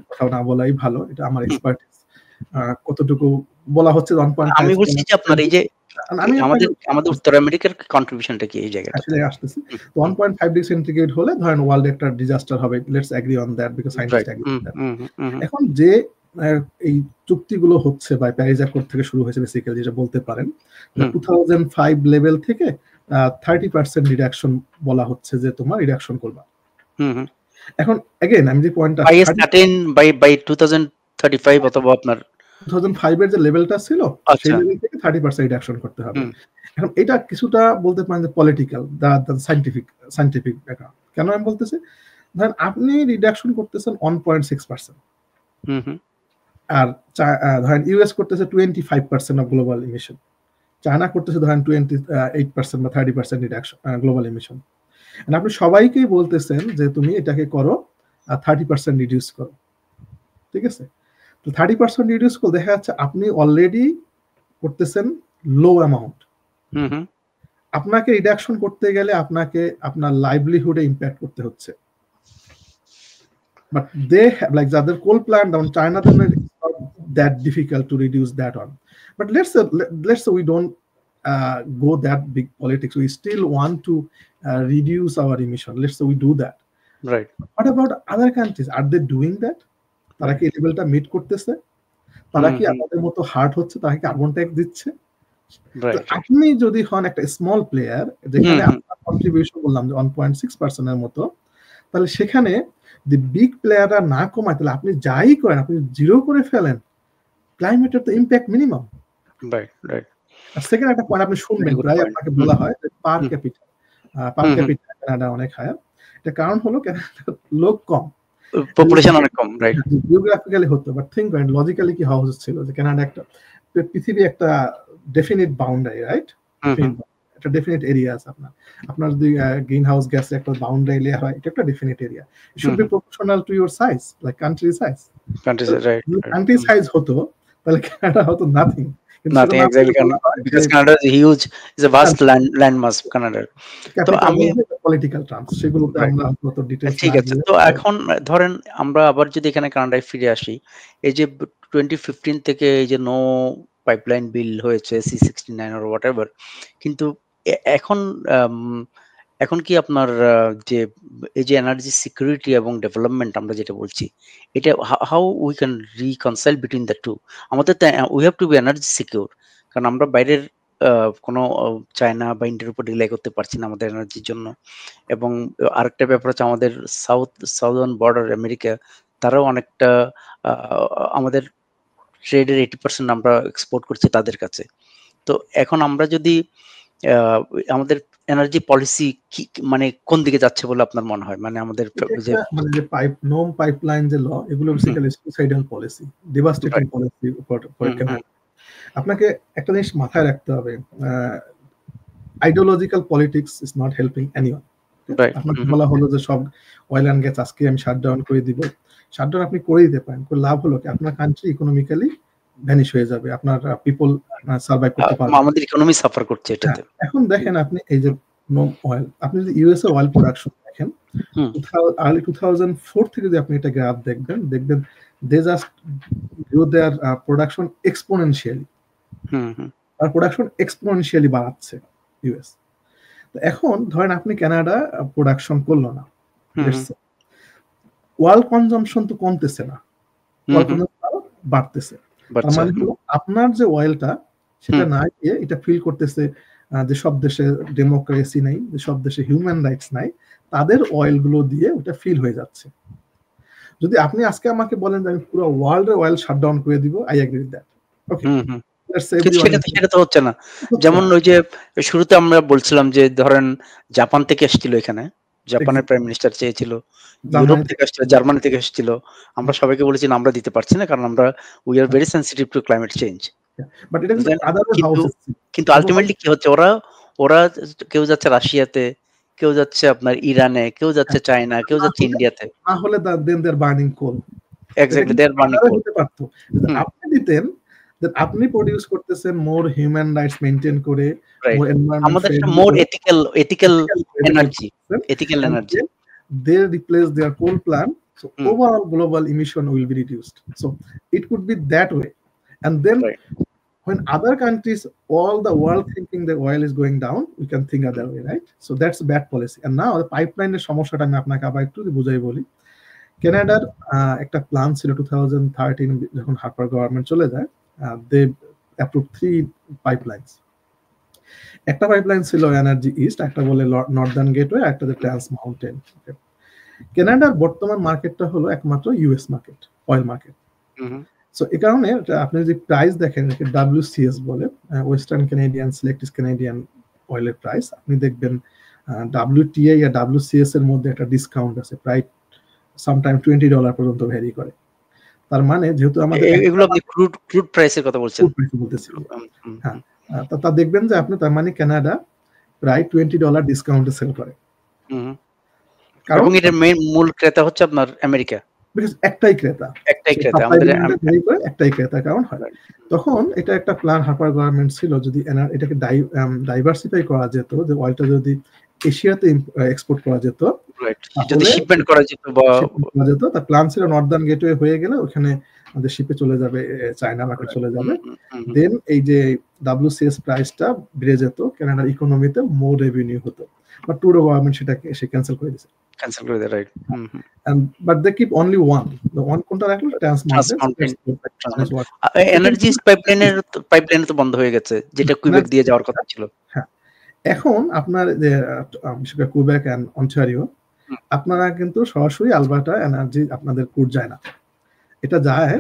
কোথাও না বলাই ভালো, এটা আমার এক্সপার্টিস। কতটুকু বলা হচ্ছে 1.5, আমি বলছি যে আপনার এই যে আমি আমাদের আমাদের উত্তর আমেরিকার কন্ট্রিবিউশনটা কি এই জায়গাটা? আসলে আসতেছে 1.5 ডিগ্রি সেন্টিগ্রেড হলে ধরেন ওয়ার্ল্ডে একটা ডিজাস্টার হবে, let's agri on that because scientist agri on that. এখন যে এই চুক্তিগুলো হচ্ছে বা প্যারিস অ্যাকর্ড থেকে শুরু হয়েছে বেসিক্যালি, যেটা বলতে পারেন 2005 লেভেল থেকে 30% রিডাকশন বলা হচ্ছে যে তোমার রিডাকশন করবা। এখন এগেইন আমি যে পয়েন্টটা বাই 2035 অথবা আপনার 2005 এর যে লেভেলটা ছিল সেই লেভেল থেকে 30% রিডাকশন করতে হবে। এখন এটা কিছুটা বলতে পারেন যে পলিটিক্যাল, সায়েন্টিফিক ব্যাকগ্রাউন্ড। কেন আমি বলতেছি, ধরেন আপনি রিডাকশন করতেছেন 1.6%, আর ধরেন ইউএস করতেছে 25% অফ গ্লোবাল ইমিশন, চায়না করতেছে ধরেন 28% বা 30% রিডাকশন গ্লোবাল ইমিশন। আপনি সবাইকেই বলতেছেন যে তুমি এটাকে করো 30% রিডিউস করো, ঠিক আছে? তো 30% রিডিউস করলে দেখা যাচ্ছে আপনি অলরেডি করতেছেন লো অ্যামাউন্ট। আপনাকে রিডাকশন করতে গেলে আপনাকে আপনার লাইভলিহুডে ইম্প্যাক্ট করতে হচ্ছে। বাট দে লাইক যাদের coal plant down China, then it's not that difficult to reduce that on. But let's we don't go that big politics. We still want to reduce our emission. Let's say we do that. Right. What about other countries? Are they doing that? তারা কি লেভেলটা meet করতেছে? তারা কি আমাদের মতো hard হচ্ছে? তারা কি কার্বন ট্যাক্স দিচ্ছে? আপনি যদি হন একটা স্মল প্লেয়ার, যেখানে আপনার কন্ট্রিবিউশন বললাম যে 1.6% এর মতো, তাহলে সেখানে যদি বিগ প্লেয়াররা না কমায়, তাহলে আপনি যাই করেন, আপনি জিরো করে ফেলেন, ক্লাইমেটের তো ইম্প্যাক্ট মিনিমাম। রাইট। সেকেন্ড একটা পয়েন্ট আপনি শুনবেন, প্রায় আপনাকে বলা হয় যে পার ক্যাপিটা কানাডা অনেক হায়ার। এটা কারণ হলো কানাডার লোক কম, পপুলেশন অনেক কম, রাইট? জিওগ্রাফিক্যালি হতো, বাট থিঙ্ক করেন লজিক্যালি কি হওয়া উচিত ছিল যে কানাডা একটা পৃথিবী একটা ডেফিনিট বাউন্ডারি, রাইট? একটা ডেফিনিট এরিয়া আছে আপনার যদি গ্রিন হাউস গ্যাসের একটা বাউন্ডারি লেয়ার হয়, এটা একটা definite area, it should be proportional to your size, like country size. Country size হতো তাহলে কানাডা হতো nothing. Nothing exactly, because Canada is huge, is a vast land mass Canada. তো আমি পলিটিক্যাল টার্মস সেগুলোতে আমরা কত ডিটেইলস। ঠিক আছে, তো এখন ধরেন আমরা আবার যদি এখানে কানাডায় ফিরে আসি, এই যে 2015 থেকে এই যে নো পাইপলাইন বিল হয়েছে, C69 or whatever, কিন্তু এখন কি আপনার যে এই যে এনার্জি সিকিউরিটি এবং ডেভেলপমেন্ট আমরা যেটা বলছি, এটা how we can reconcile between the two? আমাদের তো we have to be energy secure, কারণ আমরা বাইরের কোনো চায়না বা ইন্ডিয়ার উপর রিলাই করতে পারছি না আমাদের এনার্জির জন্য। এবং আরেকটা ব্যাপার হচ্ছে আমাদের সাউদার্ন বর্ডার আমেরিকা, তারাও অনেকটা আমাদের ট্রেডের 80% আমরা এক্সপোর্ট করছি তাদের কাছে। তো এখন আমরা যদি আমাদের এনার্জি পলিসি কি মানে কোন দিকে যাচ্ছে বলে আপনার মনে হয়? মানে আমাদের যে পাইপলাইন যে ল, এগুলো basically suicidal policy, devastating policy for Canada. আপনাকে একটা জিনিস মাথায় রাখতে হবে, ideological politics is not helping anyone. আপনাকে বলা হলো যে সব অয়েল অ্যান্ড গ্যাস আজকে আমি শাটডাউন করে দিব, শাটডাউন আপনি করে দিতে পারেন, লাভ হলো কি আপনার কান্ট্রি ইকোনমিক্যালি ভ্যানিশ হয়ে যাবে, আপনার পিপল সার্ভাইভ করতে পারবে, আমাদের ইকোনমি সাফার করছে এটাতে। এখন দেখেন আপনি এই যে নো অয়েল, আপনি যদি ইউএস এ অয়েল প্রোডাকশন দেখেন, আর্লি 2004 থেকে যদি আপনি এটা গ্রাফ দেখবেন they just grow their production exponentially, আর প্রোডাকশন এক্সপোনেনশিয়ালি বাড়াচ্ছে ইউএস। তো এখন ধরেন আপনি কানাডা প্রোডাকশন করলো না, ওয়ার্ল্ড কনজাম্পশন তো কমতেছে না, ওয়ার্ল্ড কনজাম্পশন বাড়তেছে। তার মানে হলো আপনার যে অয়েলটা সেটা না গিয়ে এটা ফিল করতেছে যে সব দেশে ডেমোক্রেসি নাই, যে সব দেশে হিউম্যান রাইটস নাই, তাদের অয়েল গুলো দিয়ে ওটা ফিল হয়ে যাচ্ছে। যদি আপনি আজকে আমাকে বলেন যে আমি পুরো ওয়ার্ল্ডের অয়েল শাটডাউন করে দিব, আই এগ্রি উইথ দ্যাট, ওকে, সেটা তো হচ্ছে না। যেমন ওই যে শুরুতে আমরা বলছিলাম যে ধরেন জাপান থেকে এসেছিল, এখানে জাপানের প্রাইম মিনিস্টার চেয়েছিল, ইউরোপ থেকে এসেছিল, জার্মানি থেকে এসেছিল, আমরা সবাইকে বলেছি আমরা দিতে পারছি না, কারণ আমরা we are very sensitive to climate change. But এটা কিন্তু Then আদার কিন্তু হাউসেস কিন্তু আলটিমেটলি কি হচ্ছে, ওরা ওরা কেউ যাচ্ছে রাশিয়াতে, কেউ যাচ্ছে আপনার ইরানে, কেউ যাচ্ছে চায়না, কেউ যাচ্ছে ইন্ডিয়াতে। না হলে দেন দে আর বার্নিং কোল। এটা এক্স্যাক্টলি, কিন্তু দে আর বার্নিং আদারে কোল। হতে পারতো। যদি হুম, আপনি দিতেন, দেন আপনি প্রোডিউস করতেছেন মোর হিউম্যান রাইটস মেইনটেইন করে, রাইট। মোর এনভায়রনমেন্ট আমাদের একটা ফ্রেন্ডলি মোর করে, এথিক্যাল এথিক্যাল ethical way তে এনার্জি, করতেছেন, ethical and energy. then they replace their coal plant, so hmm, overall global emission will be reduced. So it could be that way. And then right. when other countries, all the world thinking the oil is going down, we can think other way, right? So that's bad policy. And now the pipeline এর সমস্যাটা আমি আপনাকে আবার একটু বুঝাই বলি। কানাডার একটা প্ল্যান ছিল 2013 যখন হার্পার গভর্নমেন্ট চলে যায়, দে অ্যাপ্রুভ 3 পাইপলাইনস। একটা পাইপলাইন ছিল এনার্জি ইস্ট, একটা বলে নর্দার্ন গেটওয়ে, একটা ট্রান্স মাউন্টেন। কানাডার বর্তমান মার্কেটটা হলো একমাত্র US market, oil market. So এই কারণে আপনি যদি প্রাইস দেখেন, WCS বলে, ওয়েস্টার্ন কানাডিয়ান সিলেক্টিভ কানাডিয়ান অয়েলের প্রাইস, আপনি দেখবেন WTI আর WCS এর মধ্যে একটা ডিসকাউন্ট আছে, প্রায় সামটাইম $20 পর্যন্ত ভ্যারি করে। তার মানে যেহেতু আমাদের এগুলো আপনি ক্রুড প্রাইসের কথা বলছেন। বলতেছি, হ্যাঁ, তা দেখবেন যে আপনি তার মানে কানাডা প্রায় $20 ডিসকাউন্টে সেল করে। এবং এটার মেইন মূল ক্রেতা হচ্ছে আপনার আমেরিকা। বিকজ একটাই ক্রেতা, একটাই ক্রেতা কারণ হয়। তখন এটা একটা প্ল্যান হার্পার গভর্নমেন্ট ছিল, যদি এটাকে ডাইভার্সিফাই করা যেত, যে অয়েলটা যদি এশিয়াতে এক্সপোর্ট করা যেত, যদি শিপমেন্ট করা যেত বা তার প্ল্যান ছিল নর্দার্ন গেটওয়ে হয়ে গেলে ওখানে আমাদের শিপে চলে যাবে, চায়না মার্কেট চলে যাবে, দেন এই যে WCS প্রাইসটা বেড়ে যেত, কানাডার ইকোনমিতে মোর রেভিনিউ হতো। বাট ট্রুডো গভর্নমেন্ট সেটাকে ক্যান্সেল করে দিয়েছে। Right. But they keep only one. The one কোনটা রাখলো? Trans mountain. এনার্জি পাইপলাইন তো বন্ধ হয়ে গেছে, যেটা কুইবেক দিয়ে যাওয়ার কথা ছিল। হ্যাঁ, এখন আপনার কুইবেক এন্ড অন্টারিও, আপনারা কিন্তু সরাসরি আলবার্টা এনার্জি আপনাদের ক্রুড যায় না, এটা যায়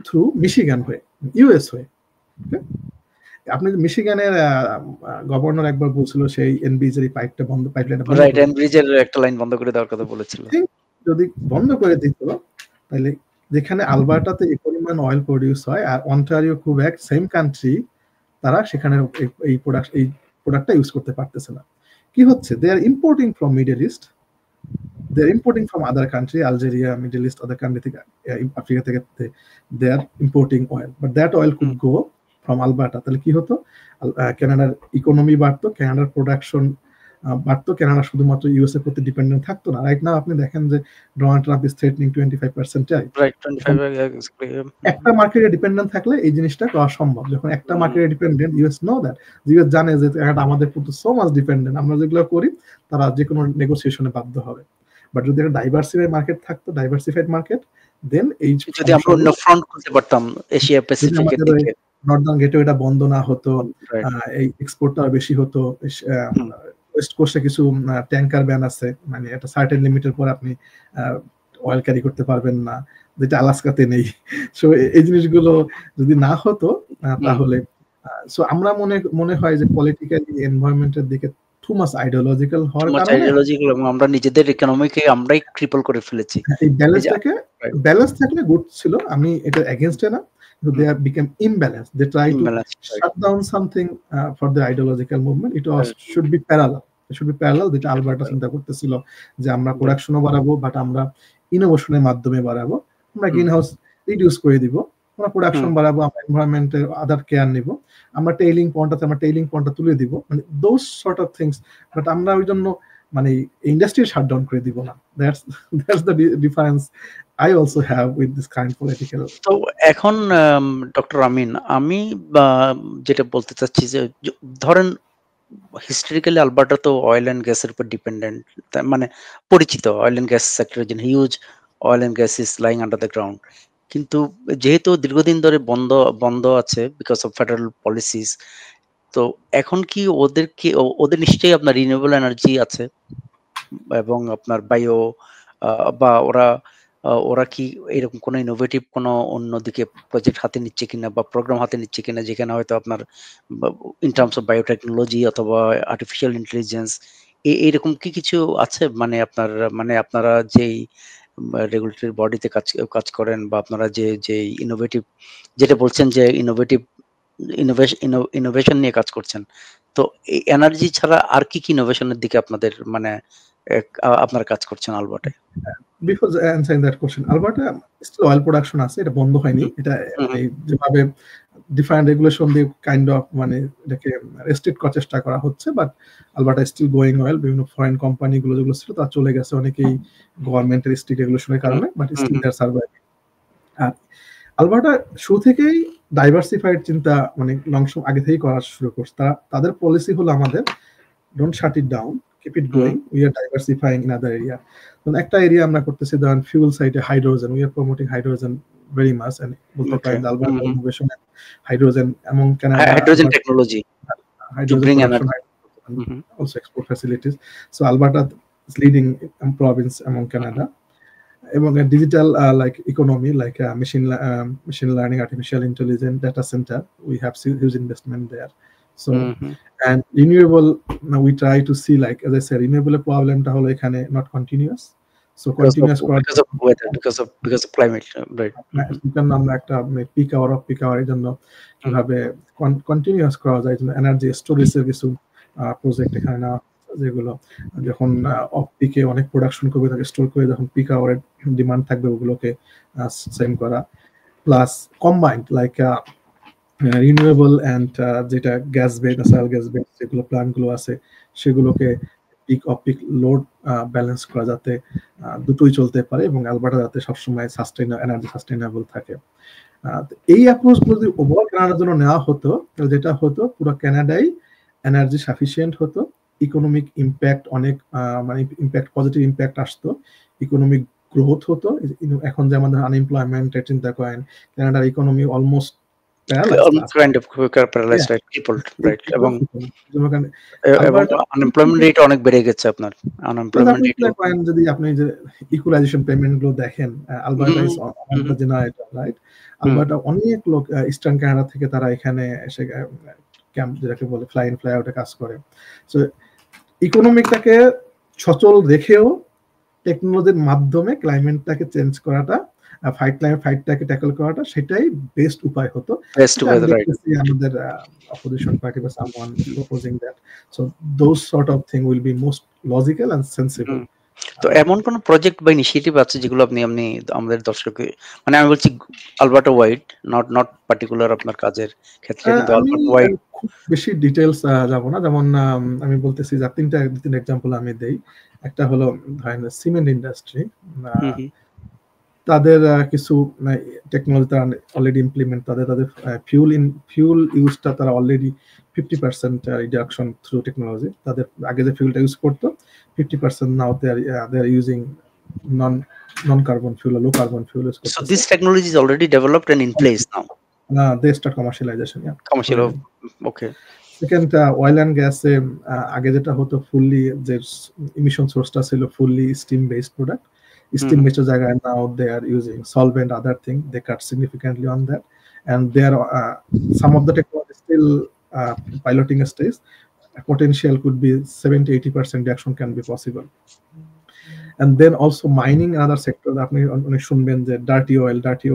থ্রু মিশিগান হয়ে, ইউএস হয়ে। আপনি মিশিগানের গভর্নর একবার বলছিল সেই এনবিজের পাইপটা বন্ধ, পাইপলাইনটা বন্ধ, রাইট, এনব্রিজের একটা লাইন বন্ধ করে দেওয়ার কথা বলেছিল। যদি বন্ধ করে দিত, তাহলে যেখানে আলবার্টাতে এই পরিমাণ অয়েল প্রডিউস হয় আর অন্টারিও কুইবেক সেম কান্ট্রি, তারা সেখানে এই প্রোডাক্টটা ইউজ করতে পারতেছে না। কি হচ্ছে, they are importing from Middle East, they are importing from other country, Algeria, Middle East, other country থেকে, আফ্রিকা থেকে they are importing oil, but that oil could go from Alberta. তাহলে কি হতো, কানাডার ইকোনমি বাড়তো, কানাডার প্রোডাকশন বাড়তো, Canada শুধুমাত্র ইউএস এর প্রতি ডিপেন্ডেন্ট থাকতো না। রাইট নাও আপনি দেখেন যে Donald Trump is threatening 25% tariff. একটা মার্কেটে ডিপেন্ডেন্ট থাকলে এই জিনিসটা করা সম্ভব। যখন একটা মার্কেটে dependent, US know that, US জানে যে আমাদের প্রতি সো মাচ ডিপেন্ডেন্ট, আমরা যেগুলো করি তারা যে কোনো নেগোসিয়েশনে বাধ্য হবে। বাট যদি একটা ডাইভার্সিফাইড মার্কেট থাকতো, ডাইভার্সিফাইড মার্কেট, দেন এই যদি আমরা অন্য ফ্রন্ট খুলতে পারতাম এশিয়া প্যাসিফিকের দিকে, নর্দার্ন গেটওয়েটা বন্ধ না হতো, এই এক্সপোর্টটা বেশি হতো। ওয়েস্ট কোস্টে কিছু ট্যাঙ্কার ব্যান আছে, মানে একটা সার্টেন লিমিটের পর আপনি অয়েল ক্যারি করতে পারবেন না, যেটা আলাস্কাতে নেই। সো এই জিনিসগুলো যদি না হতো, তাহলে সো আমরা মনে হয় যে পলিটিক্যালি এনভায়রনমেন্টের দিকে টু মাচ আইডিওলজিক্যাল হওয়ার কারণে আমরা নিজেদের ইকোনমিকে আমরাই ক্রিপল করে ফেলেছি। এই ব্যালেন্স থাকলে গুড ছিল, আমি এটা এগেইনস্টে না, কিন্তু they have become imbalanced. They try to shut down something for the ideological movement. It should be parallel. It should be parallel. যেটা আলবার্টা চিন্তা করতেছিল যে আমরা প্রোডাকশনও বাড়াবো, বাট আমরা ইনোভেশনের মাধ্যমে বাড়াবো, আমরা গ্রিন হাউস রিডিউস করে দিব, আমরা প্রোডাকশন বাড়াবো, আমরা এনভায়রনমেন্টের আদার কেয়ার নিব, আমরা টেইলিং পয়েন্টটা তুলে দিব, মানে those sort of things. But আমরা ওই জন্য মানে ইন্ডাস্ট্রি শাটডাউন করে দিব না। That's the difference I also have with this kind of political. তো এখন ডক্টর আমিন, আমি যেটা বলতে চাচ্ছি যে ধরেন হিস্টোরিক্যালি আলবার্টা তো অয়েল এন্ড গ্যাসের উপর ডিপেন্ডেন্ট, মানে পরিচিত অয়েল এন্ড গ্যাস সেক্টরের জন্য, huge oil and gas is lying under the ground. কিন্তু যেহেতু দীর্ঘদিন ধরে বন্ধ আছে বিকজ অফ ফেডারেল পলিসিস, তো এখন কি ওদের নিশ্চয়ই আপনার রিনিউয়েবল এনার্জি আছে এবং আপনার বায়ো, বা ওরা কি এরকম কোনো ইনোভেটিভ কোনো অন্যদিকে প্রজেক্ট হাতে নিচ্ছে কিনা বা প্রোগ্রাম হাতে নিচ্ছে কিনা, যেখানে হয়তো আপনার ইন টার্মস অফ বায়োটেকনোলজি অথবা আর্টিফিশিয়াল ইন্টেলিজেন্স এইরকম কি কিছু আছে? মানে আপনারা যেই রেগুলেটরি বডিতে কাজ করেন বা আপনারা যে ইনোভেটিভ, যেটা বলছেন যে ইনোভেটিভ ইনোভেশন নিয়ে কাজ করছেন। তো এই এনার্জি ছাড়া আর কি ইনোভেশনের দিকে আপনাদের মানে আপনারা কাজ করছেন আলবার্টায়? Before answering that question, Alberta still oil production আছে, এটা বন্ধ হয়নি। এটা মানে যেভাবে ডিফারেন্ট রেগুলেশন দিয়ে কাইন্ড অফ মানে এটাকে রেস্ট্রিক্ট করার চেষ্টা করা হচ্ছে, but Alberta still going oil. বিভিন্ন ফরেন কোম্পানি গুলো যেগুলো ছিল তা চলে গেছে অনেকেই গভর্নমেন্টের স্ট্রিক্ট রেগুলেশনের কারণে, but still they are surviving. আর আলবার্টা শুরু থেকেই ডাইভার্সিফাইড চিন্তা মানে লং আগে থেকেই করা শুরু করছে। তাদের পলিসি হলো আমাদের don't shut it down, keep it going, we are diversifying in other area. So একটা এরিয়া আমরা করতেছি ধরেন ফিউল সাইডে hydrogen, we are promoting hydrogen very much, and বলতে পারেন আলবার্টা ইনোভেশন হাইড্রোজেন এবং Canada hydrogen technology to bring energy, also export facilities. So Alberta is leading province among Canada. Among a digital like economy, like machine learning, artificial intelligence, data center, we have huge investment there. So and renewable, now we try to see, like as I said, renewable problem ta holo ekhane not continuous, so continuous because of weather, because of climate, right? Because আমরা একটা peak hour এর জন্য কিভাবে continuous করা যায়, energy স্টোরেজের কিছু project এখানে না, যেগুলো যখন অফ পিকে অনেক প্রোডাকশন করবে তাকে স্টোর করে যখন পিক আওয়ারের ডিমান্ড থাকবে ওগুলোকে সেম করা, plus combined like renewable and যেটা gas bed, natural gas bed যেগুলো প্ল্যান্ট গুলো আছে সেগুলোকে peak of peak load balance করা যাতে দুটোই চলতে পারে এবং আলবার্টা যাতে সবসময় এনার্জি সাস্টেইনেবল থাকে। এই অ্যাপ্রোচ যদি ওভারঅল কানাডার জন্য নেওয়া হতো, যেটা হতো পুরো কানাডাই এনার্জি সাফিসিয়েন্ট হতো, ইকোনমিক ইম্প্যাক্ট অনেক মানে ইম্প্যাক্ট পজিটিভ ইম্প্যাক্ট আসতো, ইকোনমিক গ্রোথ হতো। এখন যেমন আনএমপ্লয়মেন্টের চিন্তা করেন, কানাডার economy almost kind of paralyzed, right? Crippled, right? এবং আনএমপ্লয়মেন্ট রেট অনেক বেড়ে গেছে আপনার। আনএমপ্লয়মেন্ট রেট যদি আপনি যে ইকুয়ালাইজেশন পেমেন্ট গুলো দেখেন, Alberta is on generator, right? Alberta অনেক লোক ইস্টার্ন কানাডা থেকে তারা এখানে এসে ক্যাম্প যেটাকে বলে ফ্লাই ইন ফ্লাই আউটে কাজ করে। সো ইকোনমিকটাকে সচল রেখেও টেকনোলজির মাধ্যমে ক্লাইমেটটাকে চেঞ্জ করাটা, ফাইটটাকে ট্যাকল করাটা, সেটাই বেস্ট উপায় হতো। আমাদের অপোজিশন পার্টি বা someone proposing that, so those sort of thing will be most logical and sensible. তো এমন কোন প্রজেক্ট বা ইনিশিয়েটিভ আছে যেগুলো আপনি আমাদের দর্শককে, মানে আমি বলছি আলবার্টা ওয়াইড, নট পার্টিকুলার আপনার কাজের ক্ষেত্রে, কিন্তু আলবার্টা ওয়াইড খুব বেশি ডিটেইলস যাব না। যেমন আমি বলতেছি যে তিনটা এক্সাম্পল আমি দেই। একটা হলো ধরেন সিমেন্ট ইন্ডাস্ট্রি, তাদের কিছু টেকনোলজি তারা অলরেডি ইমপ্লিমেন্ট, তাদের ফিউল ইউজটা তারা অলরেডি 50% রিডাকশন থ্রু টেকনোলজি। তাদের আগে যে ফিউলটা ইউজ করতো 50% now they are using non carbon fuel or low carbon fuel. So this technology is already developed and in place now. They start commercialization, yeah. Commercial, okay. Second, oil and gas আগে যেটা হতো fully যে emission সোর্সটা ছিল fully steam based product, steam based জায়গায় now they are using solvent, other thing, they cut significantly on that, and there are some of the technology still piloting stage. Potential could be 70-80% reduction can be possible. And then also mining, another sector that আপনি অনেক শুনবেন যে dirty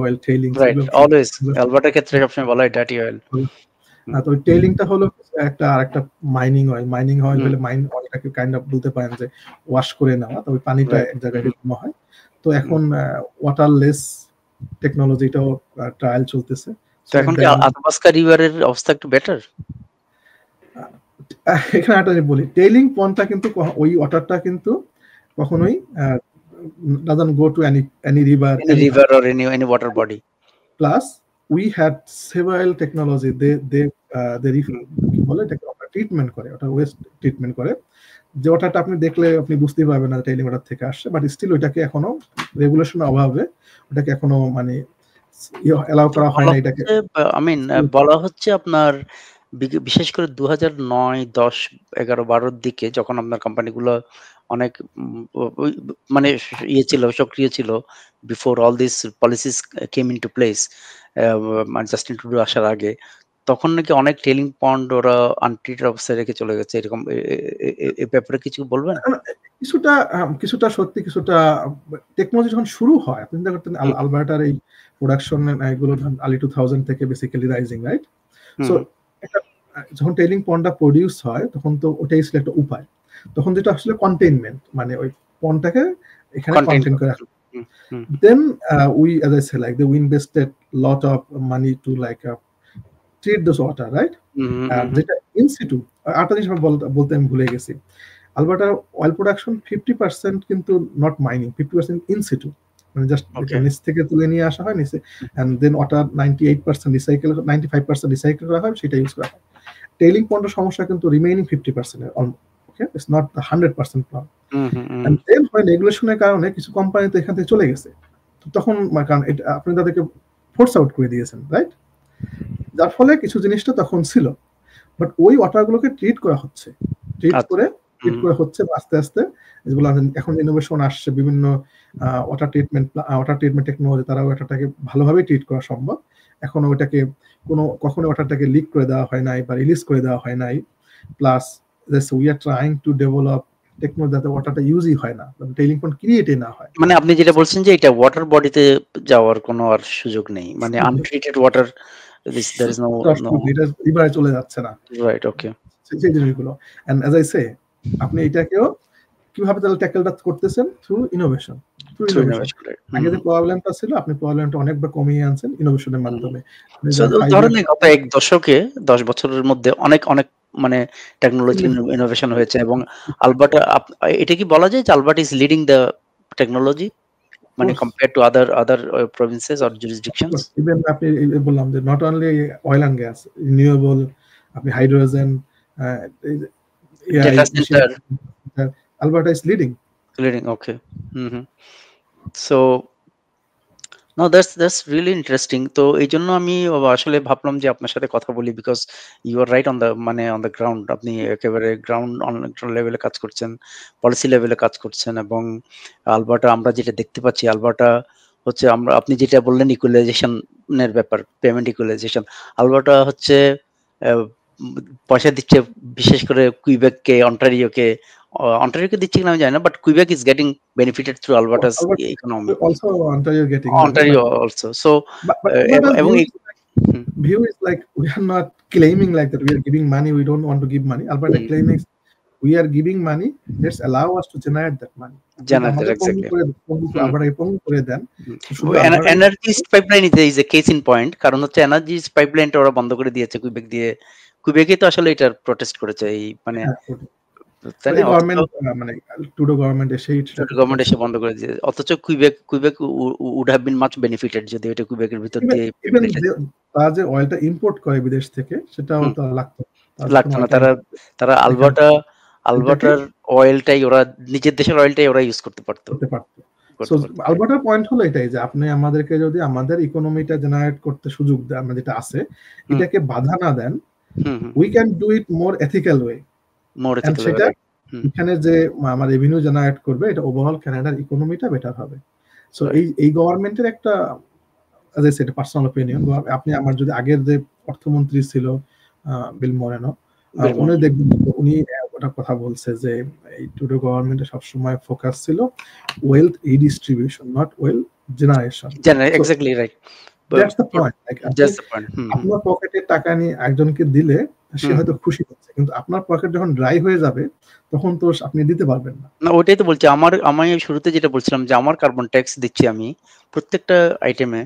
oil tailings, right? Always Alberta ক্ষেত্রে সবসময় বলা হয় dirty oil. তো টেইলিংটা হলো একটা মাইনিং অয়েল হলে মাইন অয়েলটাকে কাইন্ড অফ বলতে পারেন যে ওয়াশ করে নেওয়া, তবে পানিটা এক জায়গায় জমা হয়। তো এখন ওয়াটারলেস টেকনোলজিটাও ট্রায়াল চলতেছে। তো এখন কি আতাবাস্কা রিভারের অবস্থা একটু বেটার? এখানে একটা বলি, টেইলিং পন্ডটা কিন্তু ওই ওয়াটারটা কিন্তু কখনোই doesn't go to any river or any water body. Plus we had several technology, they বলে ট্রিটমেন্ট করে, ওটা ওয়েস্ট ট্রিটমেন্ট করে, যে ওটাটা আপনি দেখলে আপনি বুঝতে পারবেন না টেইলিং ওয়াটার থেকে আসছে, বাট স্টিল ওইটাকে এখনো রেগুলেশনের অভাবে ওটাকে এখনো মানে এলাও করা হয় না। এটাকে বলা হচ্ছে আপনার বিশেষ করে 2009, 10, 11, 12 দিকে যখন আপনার কোম্পানিগুলো অনেক মানে সক্রিয় ছিল, before all this policies came into place, মানে জাস্টিন ট্রুডো আসার আগে, তখন নাকি অনেক টেইলিং পন্ড ওরা আনট্রিটেড অবস্থায় রেখে চলে গেছে। এরকম এই ব্যাপারে কিছু বলবেন? কিছুটা সত্যি, কিছুটা টেকনোলজি যখন শুরু হয়, আপনি চিন্তা করতেন আলবার্টার এই প্রোডাকশন এগুলো আর্লি 2000 থেকে বেসিক্যালি রাইজিং, রাইট? সো যখন টেইলিং পন্ডটা প্রডিউস হয় তখন তো ওটাই ছিল একটা উপায়। তখন যেটা আসলে কন্টেইনমেন্ট, মানে ওই পন্ডটাকে এখানে কন্টেইন করে রাখা। Then we, as I said, like we invested lot of money to like treat this water, right? যেটা in situ, আরেকটা জিনিস বলতে আমি ভুলে গেছি, আলবার্টার অয়েল প্রোডাকশন 50% কিন্তু নট মাইনিং, 50% ইন সিটু, মানে জাস্ট নিচ থেকে তুলে নিয়ে আসা হয় নিচে, and then water 98% recycle, 95% recycle করা হয়, সেটা ইউজ করা হয়। টেইলিং পন্ডের সমস্যা কিন্তু remaining 50%, okay, it's not 100% problem. And then হয় রেগুলেশনের কারণে কিছু কোম্পানি তো এখান থেকে চলে গেছে, তো তখন কারণ এটা আপনি তাদেরকে ফোর্স আউট করে দিয়েছেন, রাইট? যার ফলে কিছু জিনিসটা তখন ছিল, বাট ওই ওয়াটারগুলোকে ট্রিট করা হচ্ছে, ট্রিট করে হচ্ছে আস্তে আস্তে, যেগুলো এখন ইনোভেশন আসছে, বিভিন্ন ওয়াটার ট্রিটমেন্ট টেকনোলজি, তারা ওয়াটারটাকে ভালোভাবে ট্রিট করা সম্ভব। এখন ওইটাকে কখনো ওয়াটারটাকে লিক করে দেওয়া হয় নাই বা রিলিজ করে দেওয়া হয় নাই। Plus we are trying to develop technology যাতে ওয়াটারটা ইউজই হয় না, টেইলিং পন্ড ক্রিয়েটই না হয়। মানে আপনি যেটা বলছেন যে এটা ওয়াটার বডিতে যাওয়ার কোনো আর সুযোগ নেই, মানে untreated water there is no এটা রিভারে চলে যাচ্ছে না, রাইট? ওকে, সেই জিনিসগুলো। এন্ড অ্যাজ আই সে, আপনি এটাকেও কিভাবে তাহলে ট্যাকেলটা করতেছেন? Through innovation. আগে যে প্রবলেমটা ছিল, আপনি প্রবলেমটা অনেকবার কমিয়ে আনছেন ইনোভেশনের মাধ্যমে। ধরেন গত এক দশকে 10 বছরের মধ্যে অনেক মানে টেকনোলজি ইনোভেশন হয়েছে, এবং আলবার্টা, এটা কি বলা যায় যে Alberta is leading the technology, মানে compare to other provinces or jurisdictions? Even আপনি বললাম যে not only oil and gas, renewable, আপনি hydrogen, data centre, Alberta is leading. Okay. So no, that's really interesting. তো এই জন্য আমি আসলে ভাবলাম যে আপনার সাথে কথা বলি, because you are right on the ground. আপনি একেবারে গ্রাউন্ড লেভেলে কাজ করছেন, পলিসি লেভেলে কাজ করছেন, এবং আলবার্টা আমরা যেটা দেখতে পাচ্ছি, আলবার্টা হচ্ছে আপনি যেটা বললেন ইকুয়ালাইজেশনের ব্যাপার, পেমেন্ট ইকুয়ালাইজেশন, আলবার্টা হচ্ছে পয়সা দিচ্ছে বিশেষ করে কুইবেককে, অন্টারিওকে দিচ্ছে কিনা আমি জানি না, but Quebec is getting benefited through Alberta's economy, also Ontario also. So এবং view is like we are not claiming like that we are giving money, we don't want to give money. Alberta claiming we are giving money, let's allow us to generate that money. Exactly. Alberta করে দেন। Energy pipeline is a case in point, কারণ হচ্ছে energy পাইপলাইনটা ওরা বন্ধ করে দিয়েছে Quebec দিয়ে। কুইবেকে তো আসলে এটা প্রটেস্ট করেছে, এই মানে ট্রুডো গভর্নমেন্ট এসে বন্ধ করে দিয়েছে, অথচ Quebec would have been much benefited যদি এটা কুইবেকের ভিতর দিয়ে তারা যে অয়েলটা ইম্পোর্ট করে বিদেশ থেকে, সেটাও তো লাগতো না। তারা আলবার্টার অয়েলটাই, ওরা নিজের দেশের অয়েলটাই ওরা ইউজ করতে পারতো। সো আলবার্টার পয়েন্ট হলো এটাই যে আপনি আমাদেরকে যদি আমাদের ইকোনমিটা জেনারেট করতে সুযোগ দেন, আমরা যেটা আছে এটাকে বাধা না দেন, we can do it more ethical way. সেটা এখানে যে আমার রেভিনিউ জেনারেট করবে, এটা ওভারঅল কানাডার ইকোনমিটা বেটার হবে। সো এই গভর্নমেন্টের একটা as I said personal opinion, আপনি আমার যদি আগের যে অর্থমন্ত্রী ছিল বিল মোরেনো, উনি দেখবেন উনি একটা কথা বলছে যে এই ট্রুডো গভর্নমেন্টের সবসময় ফোকাস ছিল wealth redistribution, not wealth generation. Exactly right, that's the point. আপনার পকেটে টাকা নিয়ে একজনকে দিলে সে হয়তো খুশি হচ্ছে, কিন্তু আপনার পকেট যখন ড্রাই হয়ে যাবে তখন তো আপনি দিতে পারবেন না। ওইটাই তো বলছি, আমি শুরুতে যেটা বলছিলাম যে আমার কার্বন ট্যাক্স দিচ্ছি আমি প্রত্যেকটা আইটেমে,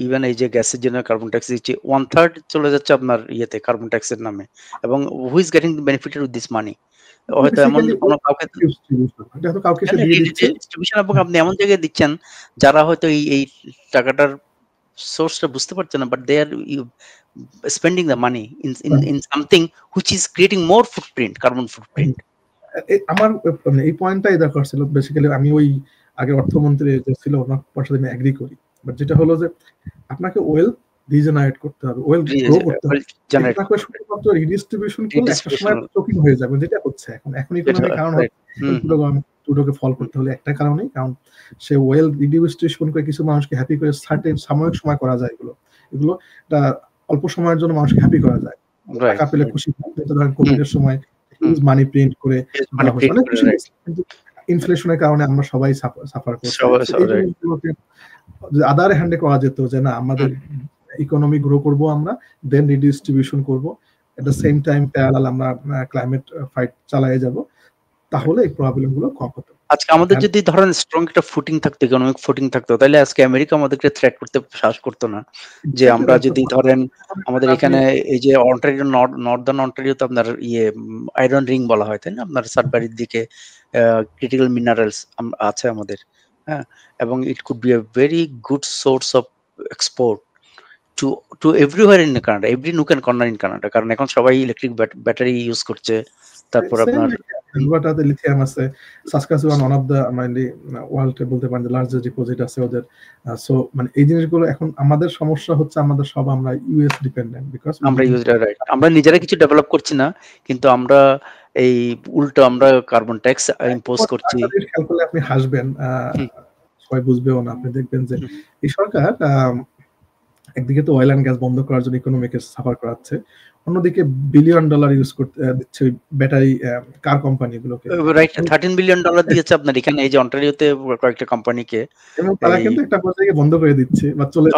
ইভেন এই যে গ্যাসের জন্য কার্বন ট্যাক্স দিচ্ছি, 1/3 চলে যাচ্ছে আপনার ইয়েতে কার্বন ট্যাক্সের নামে, এবং who is getting benefited with this মানি? হয়তো এমন কোনো কাউকে ডিস্ট্রিবিউশন, এবং আপনি এমন জায়গায় দিচ্ছেন যারা হয়তো এই টাকাটার সোর্সটা বুঝতে পারছে না, but they are spending the money in something which is creating more carbon footprint. আমার এই পয়েন্টটাই দরকার ছিল বেসিক্যালি। আমি ওই আগে অর্থমন্ত্রী যে ছিল ওনার সাথে আমি এগ্রি করি, বাট যেটা হলো যে আপনাকে ওয়েল রিজেনারেট করতে হবে, ওয়েল গ্রো করতে হবে, আপনাকে শুধুমাত্র রিডিস্ট্রিবিউশন করলে একটা সময় চোকিং হয়ে যাবে, যেটা হচ্ছে এখন ইকোনমিক কারণ টুডোকে ফল করতে হলে একটা কারণেই, কারণ সে ওয়েল রিডিস্ট্রিবিউশন করে কিছু মানুষকে হ্যাপি করে সার্টেন সাময়িক সময় করা যায়, এগুলো এটা অল্প সময়ের জন্য মানুষকে হ্যাপি করা যায়, টাকা পেলে খুশি হয়। যেটা ধরেন কোভিডের সময় হিউজ মানি প্রিন্ট করে, কিন্তু ইনফ্লেশনের কারণে আমরা সবাই সাফার করছি। আদার হ্যান্ডে করা যেত যে না আমাদের ইকোনমি গ্রো করব আমরা, দেন রিডিস্ট্রিবিউশন করব, at the same time parallel আমরা ক্লাইমেট ফাইট চালিয়ে যাব, তাহলে এই প্রবলেম গুলো কম হতো। আজকে আমাদের যদি ধরেন স্ট্রং একটা ফুটিং থাকতো, ইকোনমিক ফুটিং থাকতো, তাহলে আজকে আমেরিকা আমাদেরকে থ্রেট করতে সাহস করতো না। যে আমরা যদি ধরেন আমাদের এখানে এই যে অন্টারিও, নর্দার্ন অন্টারিওতে আপনার আয়রন রিং বলা হয়, তাই না, আপনার সাতবাড়ির দিকে ক্রিটিক্যাল মিনারেলস আছে আমাদের, হ্যাঁ, এবং it could be a very good source of export to everywhere in Canada, every nook and corner in Canada, কারণ এখন সবাই ইলেকট্রিক ব্যাটারি ইউজ করছে। তারপর আপনার আলবার্টাতে লিথিয়াম আছে, Saskatchewan one of the mainly ওয়ার্ল্ডে বলতে পারেন লার্জেস্ট ডিপোজিট আছে ওদের। সো মানে এই জিনিসগুলো এখন আমাদের সমস্যা হচ্ছে, আমাদের সব আমরা ইউএস ডিপেন্ডেন্ট, বিকজ আমরা রাইট, আমরা নিজেরা কিছু ডেভেলপ করছি না, কিন্তু আমরা এই উল্টো আমরা কার্বন ট্যাক্স ইম্পোজ করছি। আপনি হাসবেন, সবাই বুঝবেও না, আপনি দেখবেন যে এই সরকার একদিকে তো অয়েল অ্যান্ড গ্যাস বন্ধ করার জন্য ইকোনমিকে সাফার করাচ্ছে, অন্যদিকে $1 বিলিয়ন ইউজ করতে দিচ্ছে ব্যাটারি কার কোম্পানিগুলোকে। রাইট, $13 বিলিয়ন দিয়েছে আপনার এখানে এই যে অন্টারিওতে কয়েকটা কোম্পানিকে, এবং তারা কিন্তু একটা পর্যায়ে বন্ধ করে দিচ্ছে বা চলে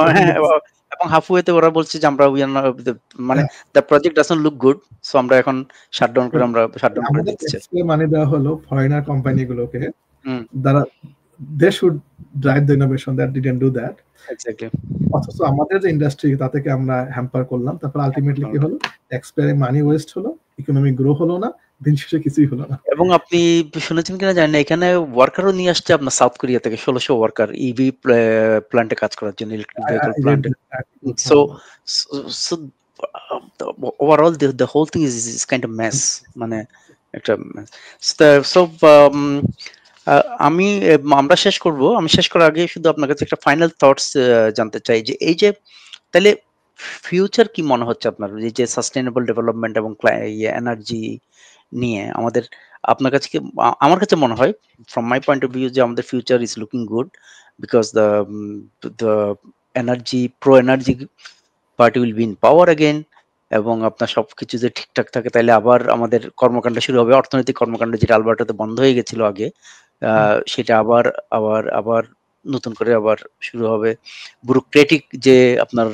এবং হাফওয়েতে ওরা বলছে যে আমরা মানে the project doesn't look good, so আমরা এখন শাটডাউন করে দিচ্ছি। মানে দেওয়া হলো ফরেনার কোম্পানিগুলোকে, দ্বারা they should drive the innovation, that didn't do that. Exactly. অথচ আমাদের যে ইন্ডাস্ট্রি তাদেরকে আমরা হ্যাম্পার করলাম, তারপর আলটিমেটলি কি হলো, ট্যাক্সপেয়ারে মানি ওয়েস্ট হলো, ইকোনমি গ্রো হলো না, দিন শেষে কিছুই হলো না। এবং আপনি শুনেছেন কিনা জানি না, এখানে ওয়ার্কারও নিয়ে আসছে আপনার সাউথ কোরিয়া থেকে 1600 ওয়ার্কার ইভি প্ল্যান্টে কাজ করার জন্য, ইলেকট্রিক ভেহিকল প্ল্যান্টে। So overall the whole thing is kind of mess, মানে একটা সো আমরা শেষ করব। আমি শেষ করার আগে শুধু আপনার কাছে একটা ফাইনাল থটস জানতে চাই, যে এই যে তাহলে ফিউচার কি মনে হচ্ছে আপনার, এই যে সাস্টেইনেবল ডেভেলপমেন্ট এবং এনার্জি নিয়ে আমাদের, আপনার কাছে কি? আমার কাছে মনে হয় from my point of view যে আমাদের future is looking good, because the energy pro energy party will be in power again, এবং আপনার সবকিছু যে ঠিকঠাক থাকে তাহলে আবার আমাদের কর্মকাণ্ড শুরু হবে, অর্থনৈতিক কর্মকাণ্ড যেটা আলবার্টাতে বন্ধ হয়ে গেছিল আগে, সেটা আবার আবার আবার নতুন করে আবার শুরু হবে। ব্যুরোক্রেটিক যে আপনার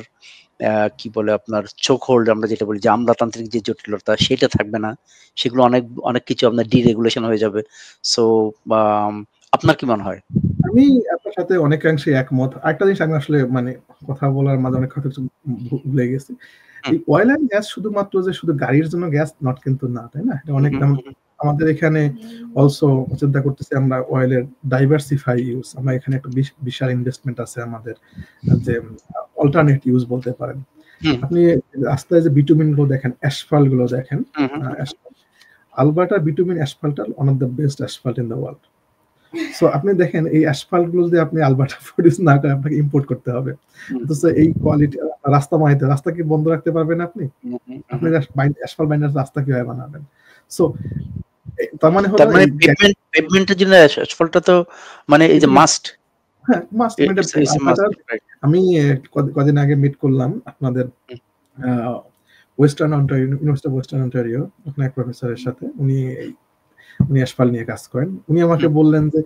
কি বলে আপনার চোখ হোল্ড, আমরা যেটা বলি যে আমলাতান্ত্রিক যে জটিলতা, সেটা থাকবে না, সেগুলো অনেক অনেক কিছু আপনার ডিরেগুলেশন হয়ে যাবে। সো আপনার কি মনে হয়? আমি আপনার সাথে অনেকাংশে একমত। আরেকটা জিনিস আমি আসলে মানে কথা বলার মাঝে অনেক কথা ভুলে গেছি। এই অয়েল অ্যান্ড গ্যাস শুধুমাত্র যে শুধু গাড়ির জন্য গ্যাস নট কিন্তু না, তাই না? এটা অনেক আমাদের এখানে অলসো চিন্তা করতেছি আমরা অয়েলের ডাইভার্সিফাই ইউজ। আমরা এখানে একটা বিশাল ইনভেস্টমেন্ট আছে আমাদের, যে অল্টারনেট ইউজ বলতে পারেন। আপনি রাস্তায় যে বিটুমিন গুলো দেখেন, অ্যাসফাল্ট গুলো দেখেন, Alberta bitumen Asphalt one of the best Asphalt in the world. So আপনি দেখেন এই অ্যাসফাল্ট গুলো যদি আপনি আলবার্টা প্রডিউস না করে আপনাকে ইম্পোর্ট করতে হবে। তো এই কোয়ালিটি রাস্তা বানাইতে, রাস্তা কি বন্ধ রাখতে পারবেন আপনি? আপনি অ্যাসফাল্ট বাইন্ডার রাস্তা কিভাবে বানাবেন? সো তার মানে হলো পেভমেন্টের জন্য অ্যাসফাল্টটা তো মানে এই যে মাস্ট। হ্যাঁ, মাস্ট। আমি কদিন আগে মিট করলাম আপনাদের western Ontario, university of western Ontario, ওখানে এক প্রফেসরের সাথে, উনি অ্যাসফাল্ট নিয়ে কাজ করেন। উনি আমাকে বললেন যে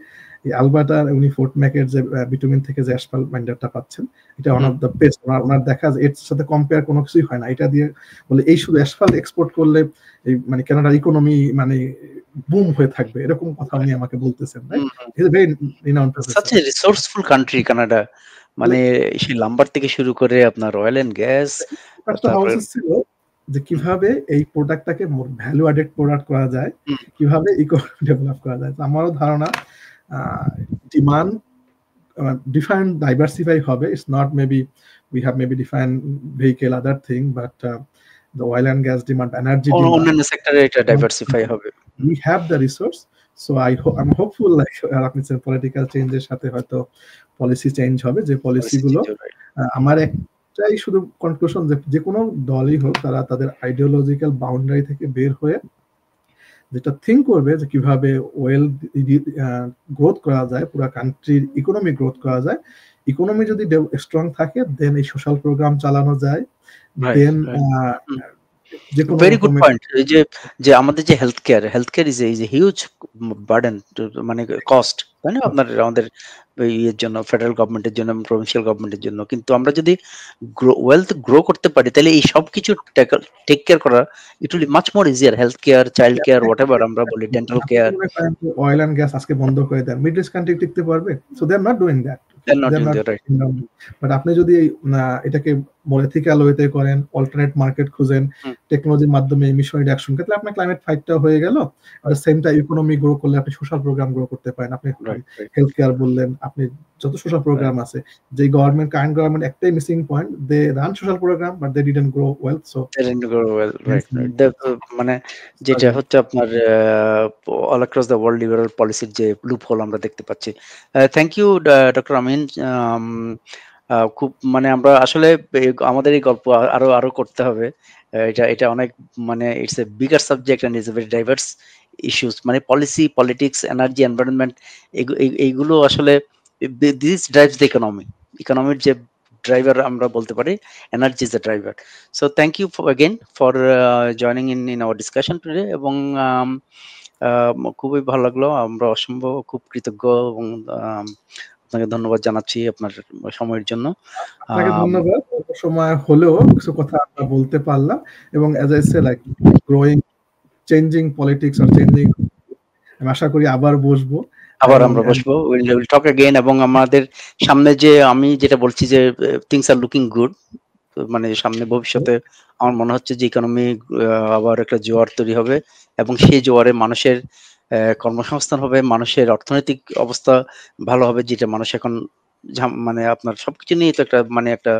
এই আলবার্টার উনি ফোর্ট ম্যাকের যে বিটুমিন থেকে যে অ্যাসফাল্ট বাইন্ডারটা পাচ্ছেন, এটা ওয়ান অফ দ্য বেস্ট। ওনার দেখা যায় এর সাথে কম্পেয়ার কোনো কিছুই হয় না। এটা দিয়ে বলে এই শুধু অ্যাসফাল্ট এক্সপোর্ট করলে এই মানে কানাডার ইকোনমি মানে বুম হয়ে থাকবে, এরকম কথা উনি আমাকে বলতেছেন। He is very renowned professor. Such a resourceful country Canada, মানে সেই লাম্বার থেকে শুরু করে আপনার অয়েল এন্ড গ্যাস, ছিল যে কিভাবে এই প্রোডাক্টটাকে ভ্যালু অ্যাডেড প্রোডাক্ট করা যায়, কিভাবে ইকোনমি ডেভেলপ করা যায়। আমারও ধারণা ডিমান্ড ডিফারেন্ট ডাইভার্সিফাই হবে। It's not maybe we have maybe defined vehicle other thing, but the oil and gas demand, energy demand, অন্যান্য সেক্টরে এটা ডাইভার্সিফাই হবে। We have the resource, so I'm hopeful like আপনি পলিটিক্যাল চেঞ্জের সাথে হয়তো policy change হবে, যে পলিসিগুলো আমার একটাই শুধু কনক্লুশন, যে কোনো দলই হোক তারা তাদের আইডিওলজিক্যাল বাউন্ডারি থেকে বের হয়ে যেটা থিঙ্ক করবে যে কিভাবে ওয়েল গ্রোথ করা যায়, পুরো কান্ট্রির ইকোনমি গ্রোথ করা যায়। ইকোনমি যদি স্ট্রং থাকে দেন এই সোশ্যাল প্রোগ্রাম চালানো যায়, দেন যে কোনো ভেরি গুড রকমের পয়েন্ট। এই যে আমাদের যে health care is a huge burden, মানে কস্ট, তাই না, আমাদের ইয়ের জন্য, ফেডারেল গভর্নমেন্টের জন্য, প্রভিন্সিয়াল গভর্নমেন্টের জন্য। কিন্তু আমরা যদি ওয়েলথ গ্রো করতে পারি, তাহলে এই সব কিছু টেক কেয়ার করা it will much more easier. Health care, child care, what ever আমরা বলি, ডেন্টাল আপনি কেয়ার। মনে করেন অয়েল অ্যান্ড গ্যাস আজকে বন্ধ করে দেন, মিডল ইস্ট কান্ট্রি টিকতে পারবে? So they are not doing that. Not in the right. But আপনি যদি এটাকে এথিক্যাল ওয়েতে করেন, অল্টারনেট মার্কেট খুঁজেন, টেকনোলজির মাধ্যমে এমিশন রিডাকশন, তাহলে আপনার ক্লাইমেট ফাইটটা হয়ে গেল। আর সেম টাইম ইকোনমি গ্রো করলে আপনি সোশ্যাল প্রোগ্রাম গ্রো করতে পারেন। আপনি হেলথ কেয়ার বললেন, আপনি যত সোশ্যাল প্রোগ্রাম আছে, যে কারেন্ট গভর্নমেন্ট একটাই missing point, they run social programme but they didn't grow well. So মানে যেটা হচ্ছে আপনার all across the world liberal পলিসির যে লুপ হোল আমরা দেখতে পাচ্ছি। Thank you doctor Amin. খুব মানে আমরা আসলে আমাদের এই গল্প আরো করতে হবে। এটা অনেক মানে it's a bigger subject and it's a very diverse issues, মানে পলিসি, পলিটিক্স, এনার্জি, এনভায়রনমেন্ট, এইগুলো আসলে দিস ড্রাইভস দ্য ইকোনমির যে ড্রাইভার আমরা বলতে পারি, energy is the driver. So thank you again for joining in our discussion today, এবং খুবই ভালো লাগলো। আমরা অসম্ভব খুব কৃতজ্ঞ এবং আপনাকে ধন্যবাদ জানাচ্ছি আপনার সময়ের জন্য। আপনাকে ধন্যবাদ। অল্প সময় হলেও কিছু কথা আমরা বলতে পারলাম, এবং as I say like growing, changing politics আর চেঞ্জিং, আমি আশা করি আবার বসবো। আমরা বসবো, উইল টক अगेन। এবং আমাদের সামনে যে আমি যেটা বলছি যে থিংস আর লুকিং গুড, মানে সামনে ভবিষ্যতে আমার মনে হচ্ছে যে ইকোনমি আবার একটা জোয়ার তৈরি হবে, এবং সেই জোয়ারে মানুষের কর্মসংস্থান হবে, মানুষের অর্থনৈতিক অবস্থা ভালো হবে, যেটা মানুষ এখন মানে আপনার সবকিছু নিয়ে তো একটা মানে একটা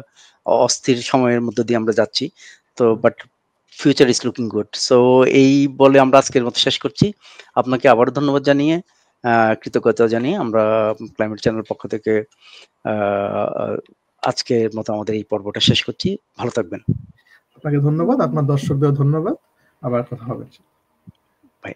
অস্থির সময়ের মধ্যে দিয়ে আমরা যাচ্ছি। তো but future is looking good. So এই বলে আমরা আজকের মতো শেষ করছি। আপনাকে আবারও ধন্যবাদ জানিয়ে, কৃতজ্ঞতা জানিয়ে আমরা ক্লাইমেট চ্যানেল পক্ষ থেকে আজকের মতো আমাদের এই পর্বটা শেষ করছি। ভালো থাকবেন। আপনাকে ধন্যবাদ, আপনার দর্শকদের ধন্যবাদ। আবার কথা হবে। বাই।